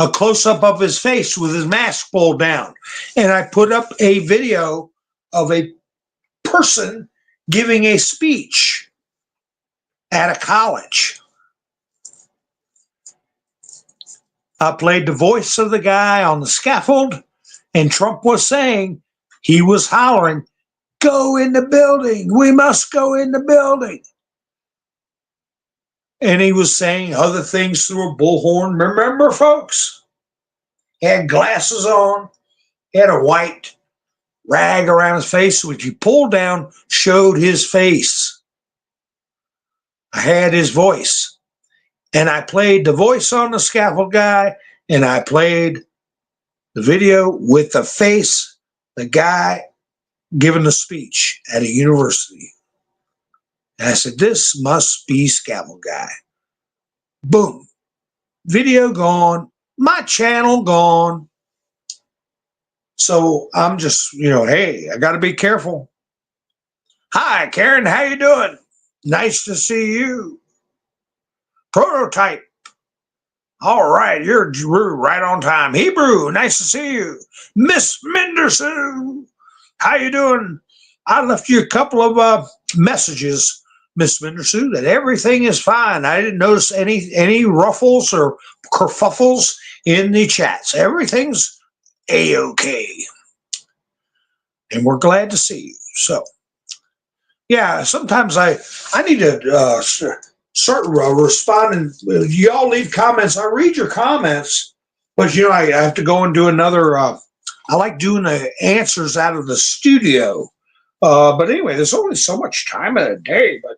Speaker 1: a close-up of his face with his mask pulled down. And I put up a video of a person giving a speech at a college. I played the voice of the guy on the scaffold, and Trump was saying, he was hollering, go in the building. We must go in the building. And he was saying other things through a bullhorn. Remember, folks? He had glasses on. He had a white rag around his face, which he pulled down, showed his face. I had his voice. And I played the voice on the scaffold guy, and I played the video with the face, the guy giving the speech at a university. And I said, this must be scaffold guy. Boom. Video gone. My channel gone. So I'm just, hey, I got to be careful. Hi, Karen, how you doing? Nice to see you. Prototype. All right, you're Drew, right on time. Hebrew, nice to see you. Miss Menderson, how you doing? I left you a couple of messages, Miss Menderson, that everything is fine. I didn't notice any ruffles or kerfuffles in the chats. Everything's a-okay, and we're glad to see you. So, yeah, sometimes I need to start responding. Y'all leave comments. I read your comments, but I have to go and do another. I like doing the answers out of the studio. But anyway, there's only so much time in a day. But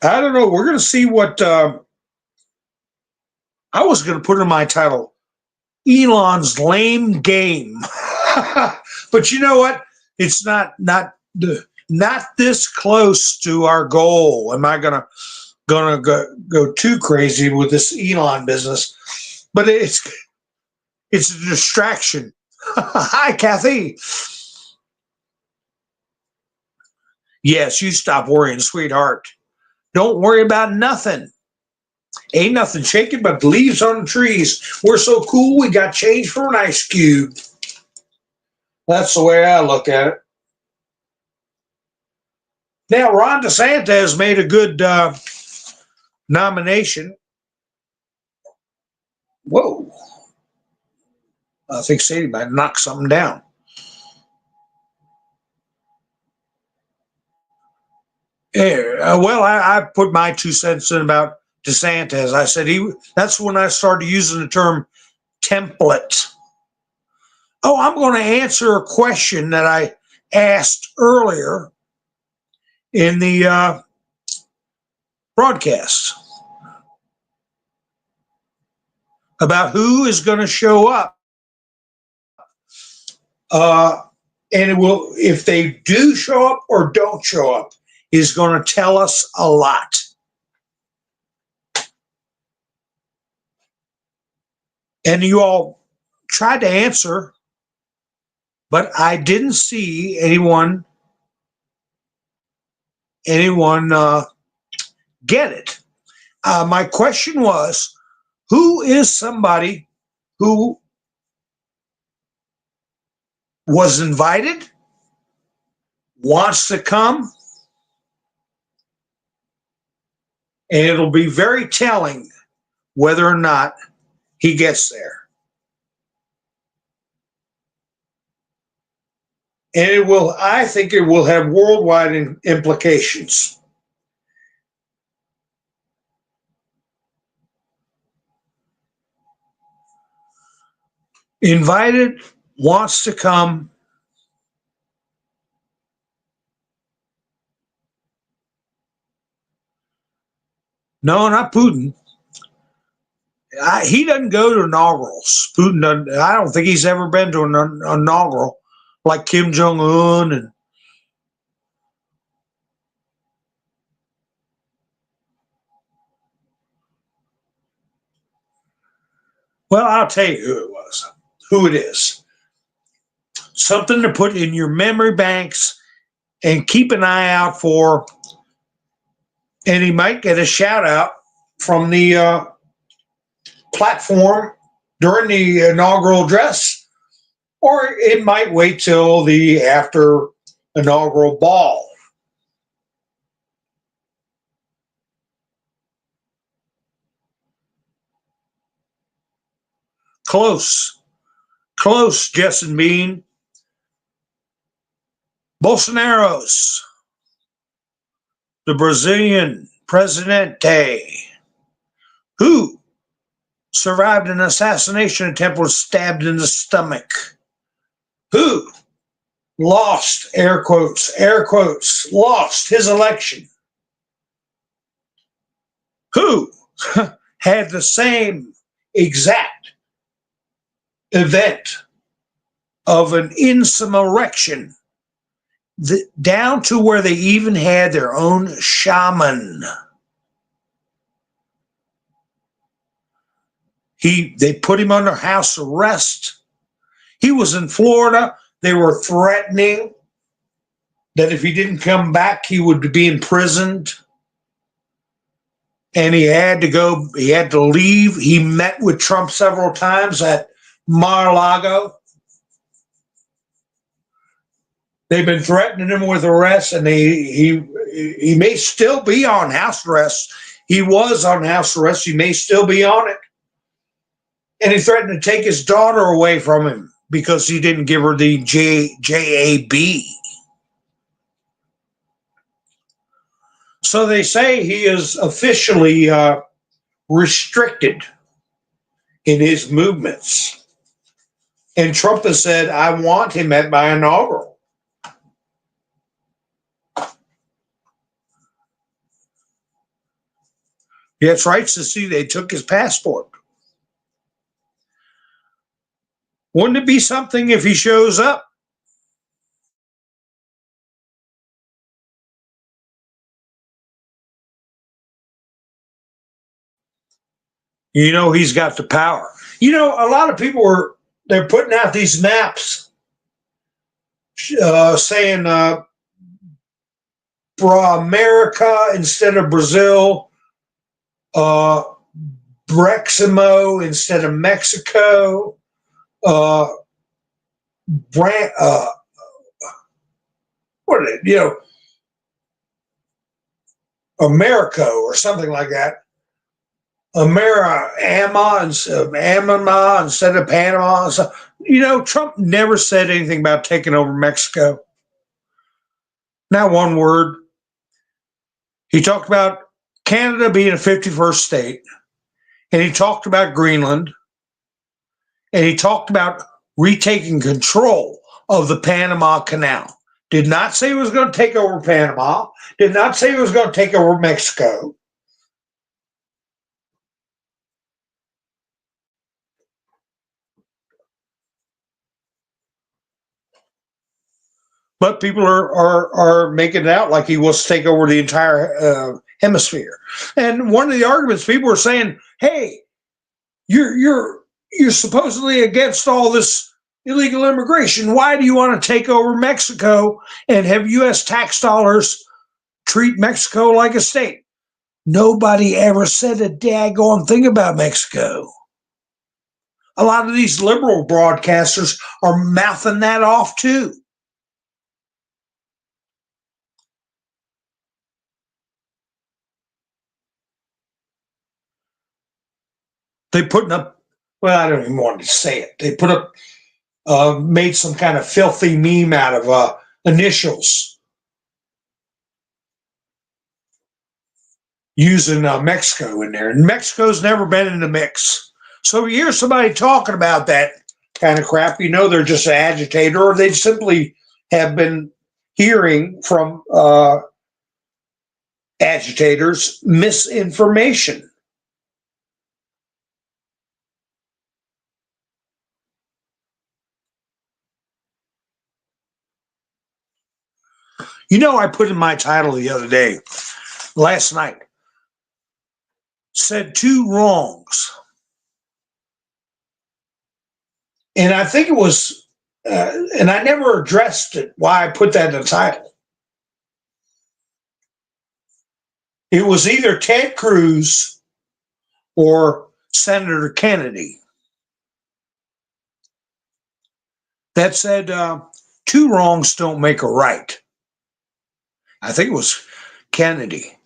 Speaker 1: I don't know. We're going to see what I was going to put in my title. Elon's lame game. But you know what? It's not this close to our goal. Am I gonna go too crazy with this Elon business? But it's a distraction. Hi, Kathy. Yes, you stop worrying, sweetheart. Don't worry about nothing. Ain't nothing shaking but the leaves on the trees. We're so cool, we got change for an ice cube. That's the way I look at it. Now, Ron DeSantis made a good nomination. Whoa. I think Sadie might knock something down. Yeah, well, I put my 2 cents in about DeSantis. I said that's when I started using the term template. Oh, I'm going to answer a question that I asked earlier in the broadcast about who is going to show up. And it will, if they do show up or don't show up, is going to tell us a lot. And you all tried to answer, but I didn't see anyone get it. My question was, who is somebody who was invited, wants to come, and it'll be very telling whether or not he gets there. And I think it will have worldwide implications. Invited, wants to come. No, not Putin. He doesn't go to inaugurals. Putin doesn't. I don't think he's ever been to an inaugural like Kim Jong-un and well, I'll tell you who it is. Something to put in your memory banks and keep an eye out for. And he might get a shout out from the platform during the inaugural address, or it might wait till the after inaugural ball. Close, Justin Bean. Bolsonaro's, the Brazilian Presidente, who survived an assassination attempt, was stabbed in the stomach, who lost, air quotes, lost his election, who had the same exact event of an insurrection, down to where they even had their own shaman. They put him under house arrest. He was in Florida. They were threatening that if he didn't come back, he would be imprisoned. And he had to go, he had to leave. He met with Trump several times at Mar-a-Lago. They've been threatening him with arrest, and he may still be on house arrest. He was on house arrest. He may still be on it. And he threatened to take his daughter away from him because he didn't give her the JAB. So they say he is officially restricted in his movements. And Trump has said, I want him at my inaugural. That's right, Sissy. They took his passport. Wouldn't it be something if he shows up? You know, he's got the power. You know, a lot of people they're putting out these maps saying America instead of Brazil, Breximo instead of Mexico, America or something like that. Ama instead of Panama. So, you know, Trump never said anything about taking over Mexico. Not one word. He talked about Canada being a 51st state, and he talked about Greenland, and he talked about retaking control of the Panama Canal. Did not say he was going to take over Panama. Did not say he was going to take over Mexico. But people are making it out like he wants to take over the entire hemisphere. And one of the arguments people were saying, "Hey, you're supposedly against all this illegal immigration. Why do you want to take over Mexico and have U.S. tax dollars treat Mexico like a state?" Nobody ever said a daggone thing about Mexico. A lot of these liberal broadcasters are mouthing that off too. They putting up, well, I don't even want to say it. They put up, made some kind of filthy meme out of initials using Mexico in there. And Mexico's never been in the mix. So you hear somebody talking about that kind of crap, you know they're just an agitator, or they simply have been hearing from agitators misinformation. You know, I put in my title the other day, last night, said two wrongs. And I think it was, and I never addressed it, why I put that in the title. It was either Ted Cruz or Senator Kennedy that said, two wrongs don't make a right. I think it was Kennedy.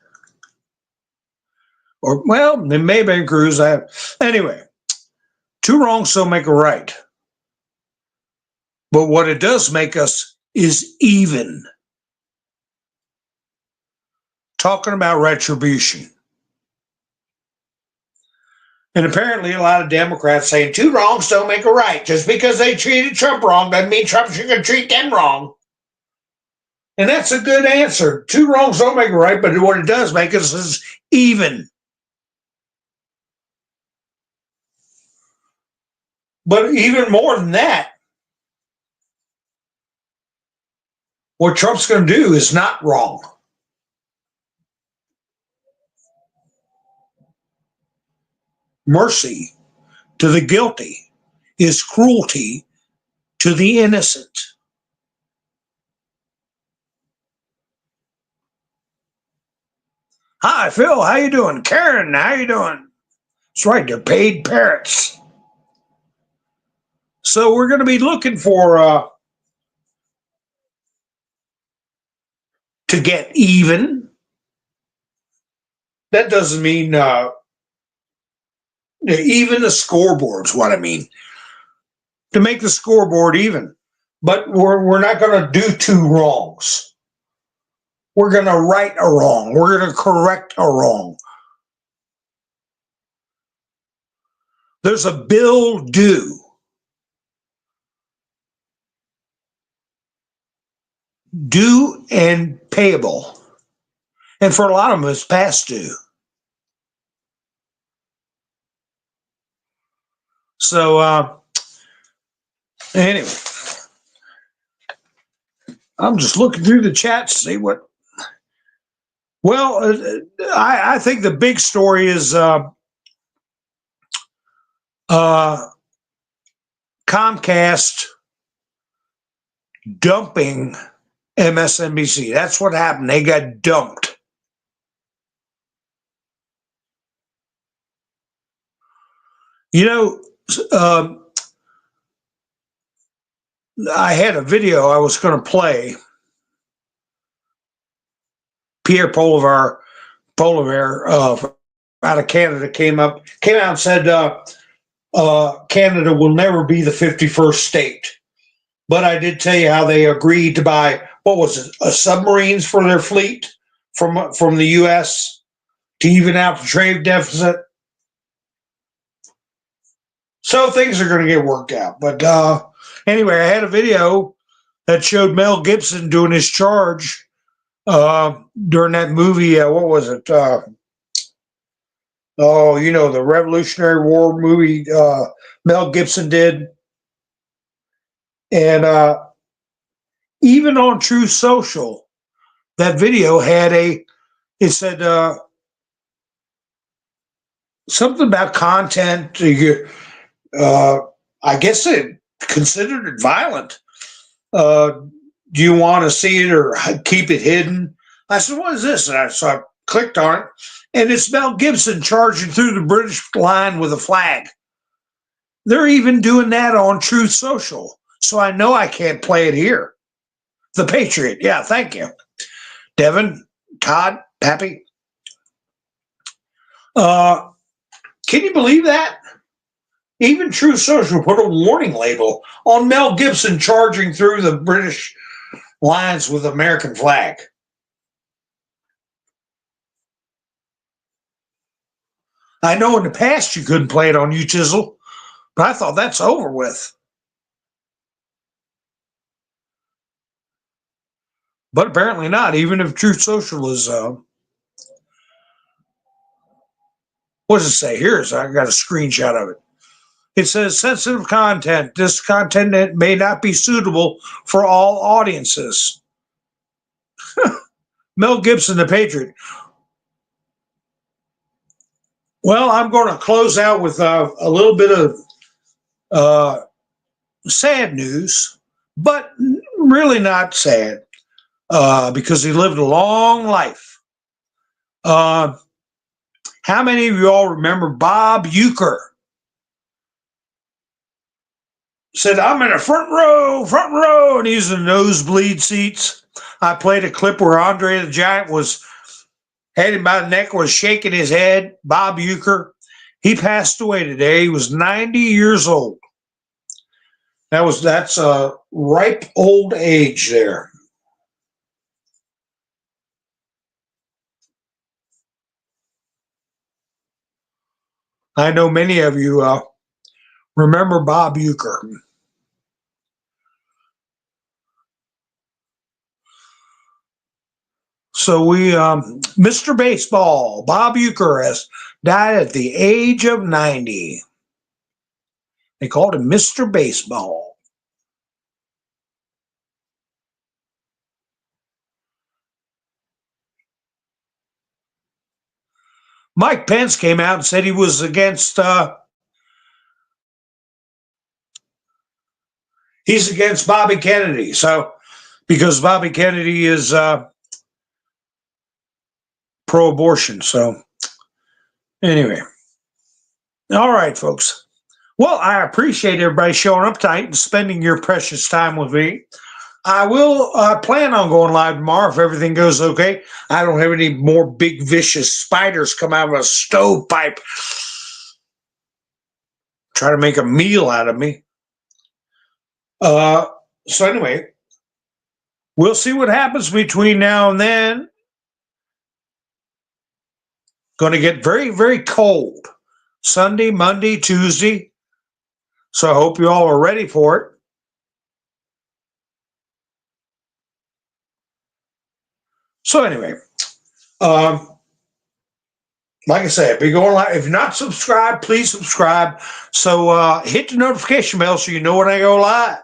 Speaker 1: Or, well, it may have been Cruz. Anyway, two wrongs don't make a right. But what it does make us is even. Talking about retribution. And apparently a lot of Democrats saying two wrongs don't make a right. Just because they treated Trump wrong doesn't mean Trump should treat them wrong. And that's a good answer. Two wrongs don't make a right, but what it does make us is even. But even more than that, what Trump's going to do is not wrong. Mercy to the guilty is cruelty to the innocent. Hi, Phil. How you doing? Karen, how you doing? That's right. They're paid parrots. So we're going to be looking for to get even. That doesn't mean even the scoreboard's what I mean. To make the scoreboard even. But we're not going to do two wrongs. We're going to right a wrong. We're going to correct a wrong. There's a bill due. Due and payable. And for a lot of them, it's past due. So, anyway, I'm just looking through the chat to see what. Well, I think the big story is Comcast dumping MSNBC. That's what happened. They got dumped. You know, I had a video I was going to play. Pierre Polivar out of Canada came out and said Canada will never be the 51st state. But I did tell you how they agreed to buy, what was it, submarines for their fleet from the U.S. to even out the trade deficit. So things are going to get worked out. But anyway, I had a video that showed Mel Gibson doing his charge during that movie. What was it? The Revolutionary War movie Mel Gibson did. And even on True Social, that video had it said something about content. I guess it considered it violent. Do you want to see it or keep it hidden? I said, what is this? So I clicked on it, and it's Mel Gibson charging through the British line with a flag. They're even doing that on Truth Social. So I know I can't play it here. The Patriot. Yeah, thank you. Devin, Todd, Pappy. Can you believe that? Even Truth Social put a warning label on Mel Gibson charging through the British lines with American flag. I know in the past you couldn't play it on U-Chisel, but I thought that's over with. But apparently not, even if Truth Social is, what does it say? Here's, I got a screenshot of it. It says sensitive content. This content may not be suitable for all audiences. Mel Gibson, the Patriot. Well, I'm going to close out with a little bit of sad news, but really not sad because he lived a long life. How many of you all remember Bob Uecker? Said, I'm in a front row, and he's in nosebleed seats. I played a clip where Andre the Giant had him by the neck, was shaking his head. Bob Uecker, he passed away today. He was 90 years old. That's a ripe old age there. I know many of you remember Bob Uecker. So Mr. Baseball, Bob Uecker, has died at the age of 90. They called him Mr. Baseball. Mike Pence came out and said he was against he's against Bobby Kennedy. So because Bobby Kennedy is pro-abortion. So anyway, all right, folks. Well, I appreciate everybody showing up tonight and spending your precious time with me. I will plan on going live tomorrow if everything goes okay. I don't have any more big vicious spiders come out of a stovepipe try to make a meal out of me. So anyway, we'll see what happens between now and then. Going to get very, very cold Sunday, Monday, Tuesday. So I hope you all are ready for it. So anyway, like I said, be going live. If you're not subscribed, please subscribe. So hit the notification bell so you know when I go live.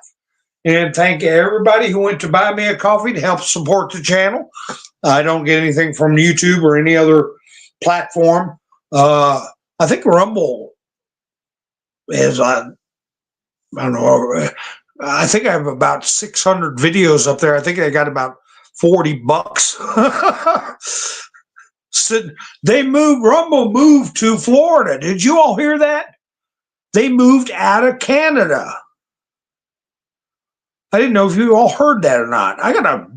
Speaker 1: And thank everybody who went to buy me a coffee to help support the channel. I don't get anything from YouTube or any other platform. I think Rumble is, I don't know, I think I have about 600 videos up there. I think I got about $40. Rumble moved to Florida. Did you all hear that? They moved out of Canada. I didn't know if you all heard that or not. I got to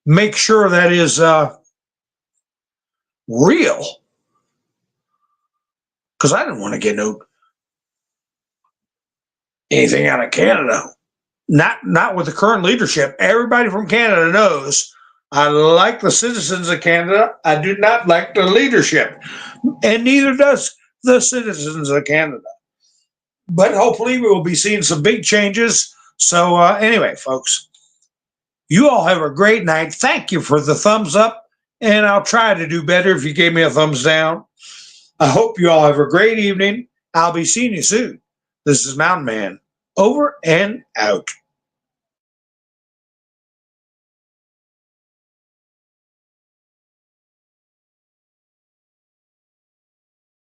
Speaker 1: make sure that is real, because I didn't want to get anything out of Canada. Not with the current leadership. Everybody from Canada knows I like the citizens of Canada. I do not like the leadership, and neither does the citizens of Canada. But hopefully we will be seeing some big changes. So anyway, folks, you all have a great night. Thank you for the thumbs up, and I'll try to do better if you gave me a thumbs down. I hope you all have a great evening. I'll be seeing you soon. This is Mountain Man, over and out.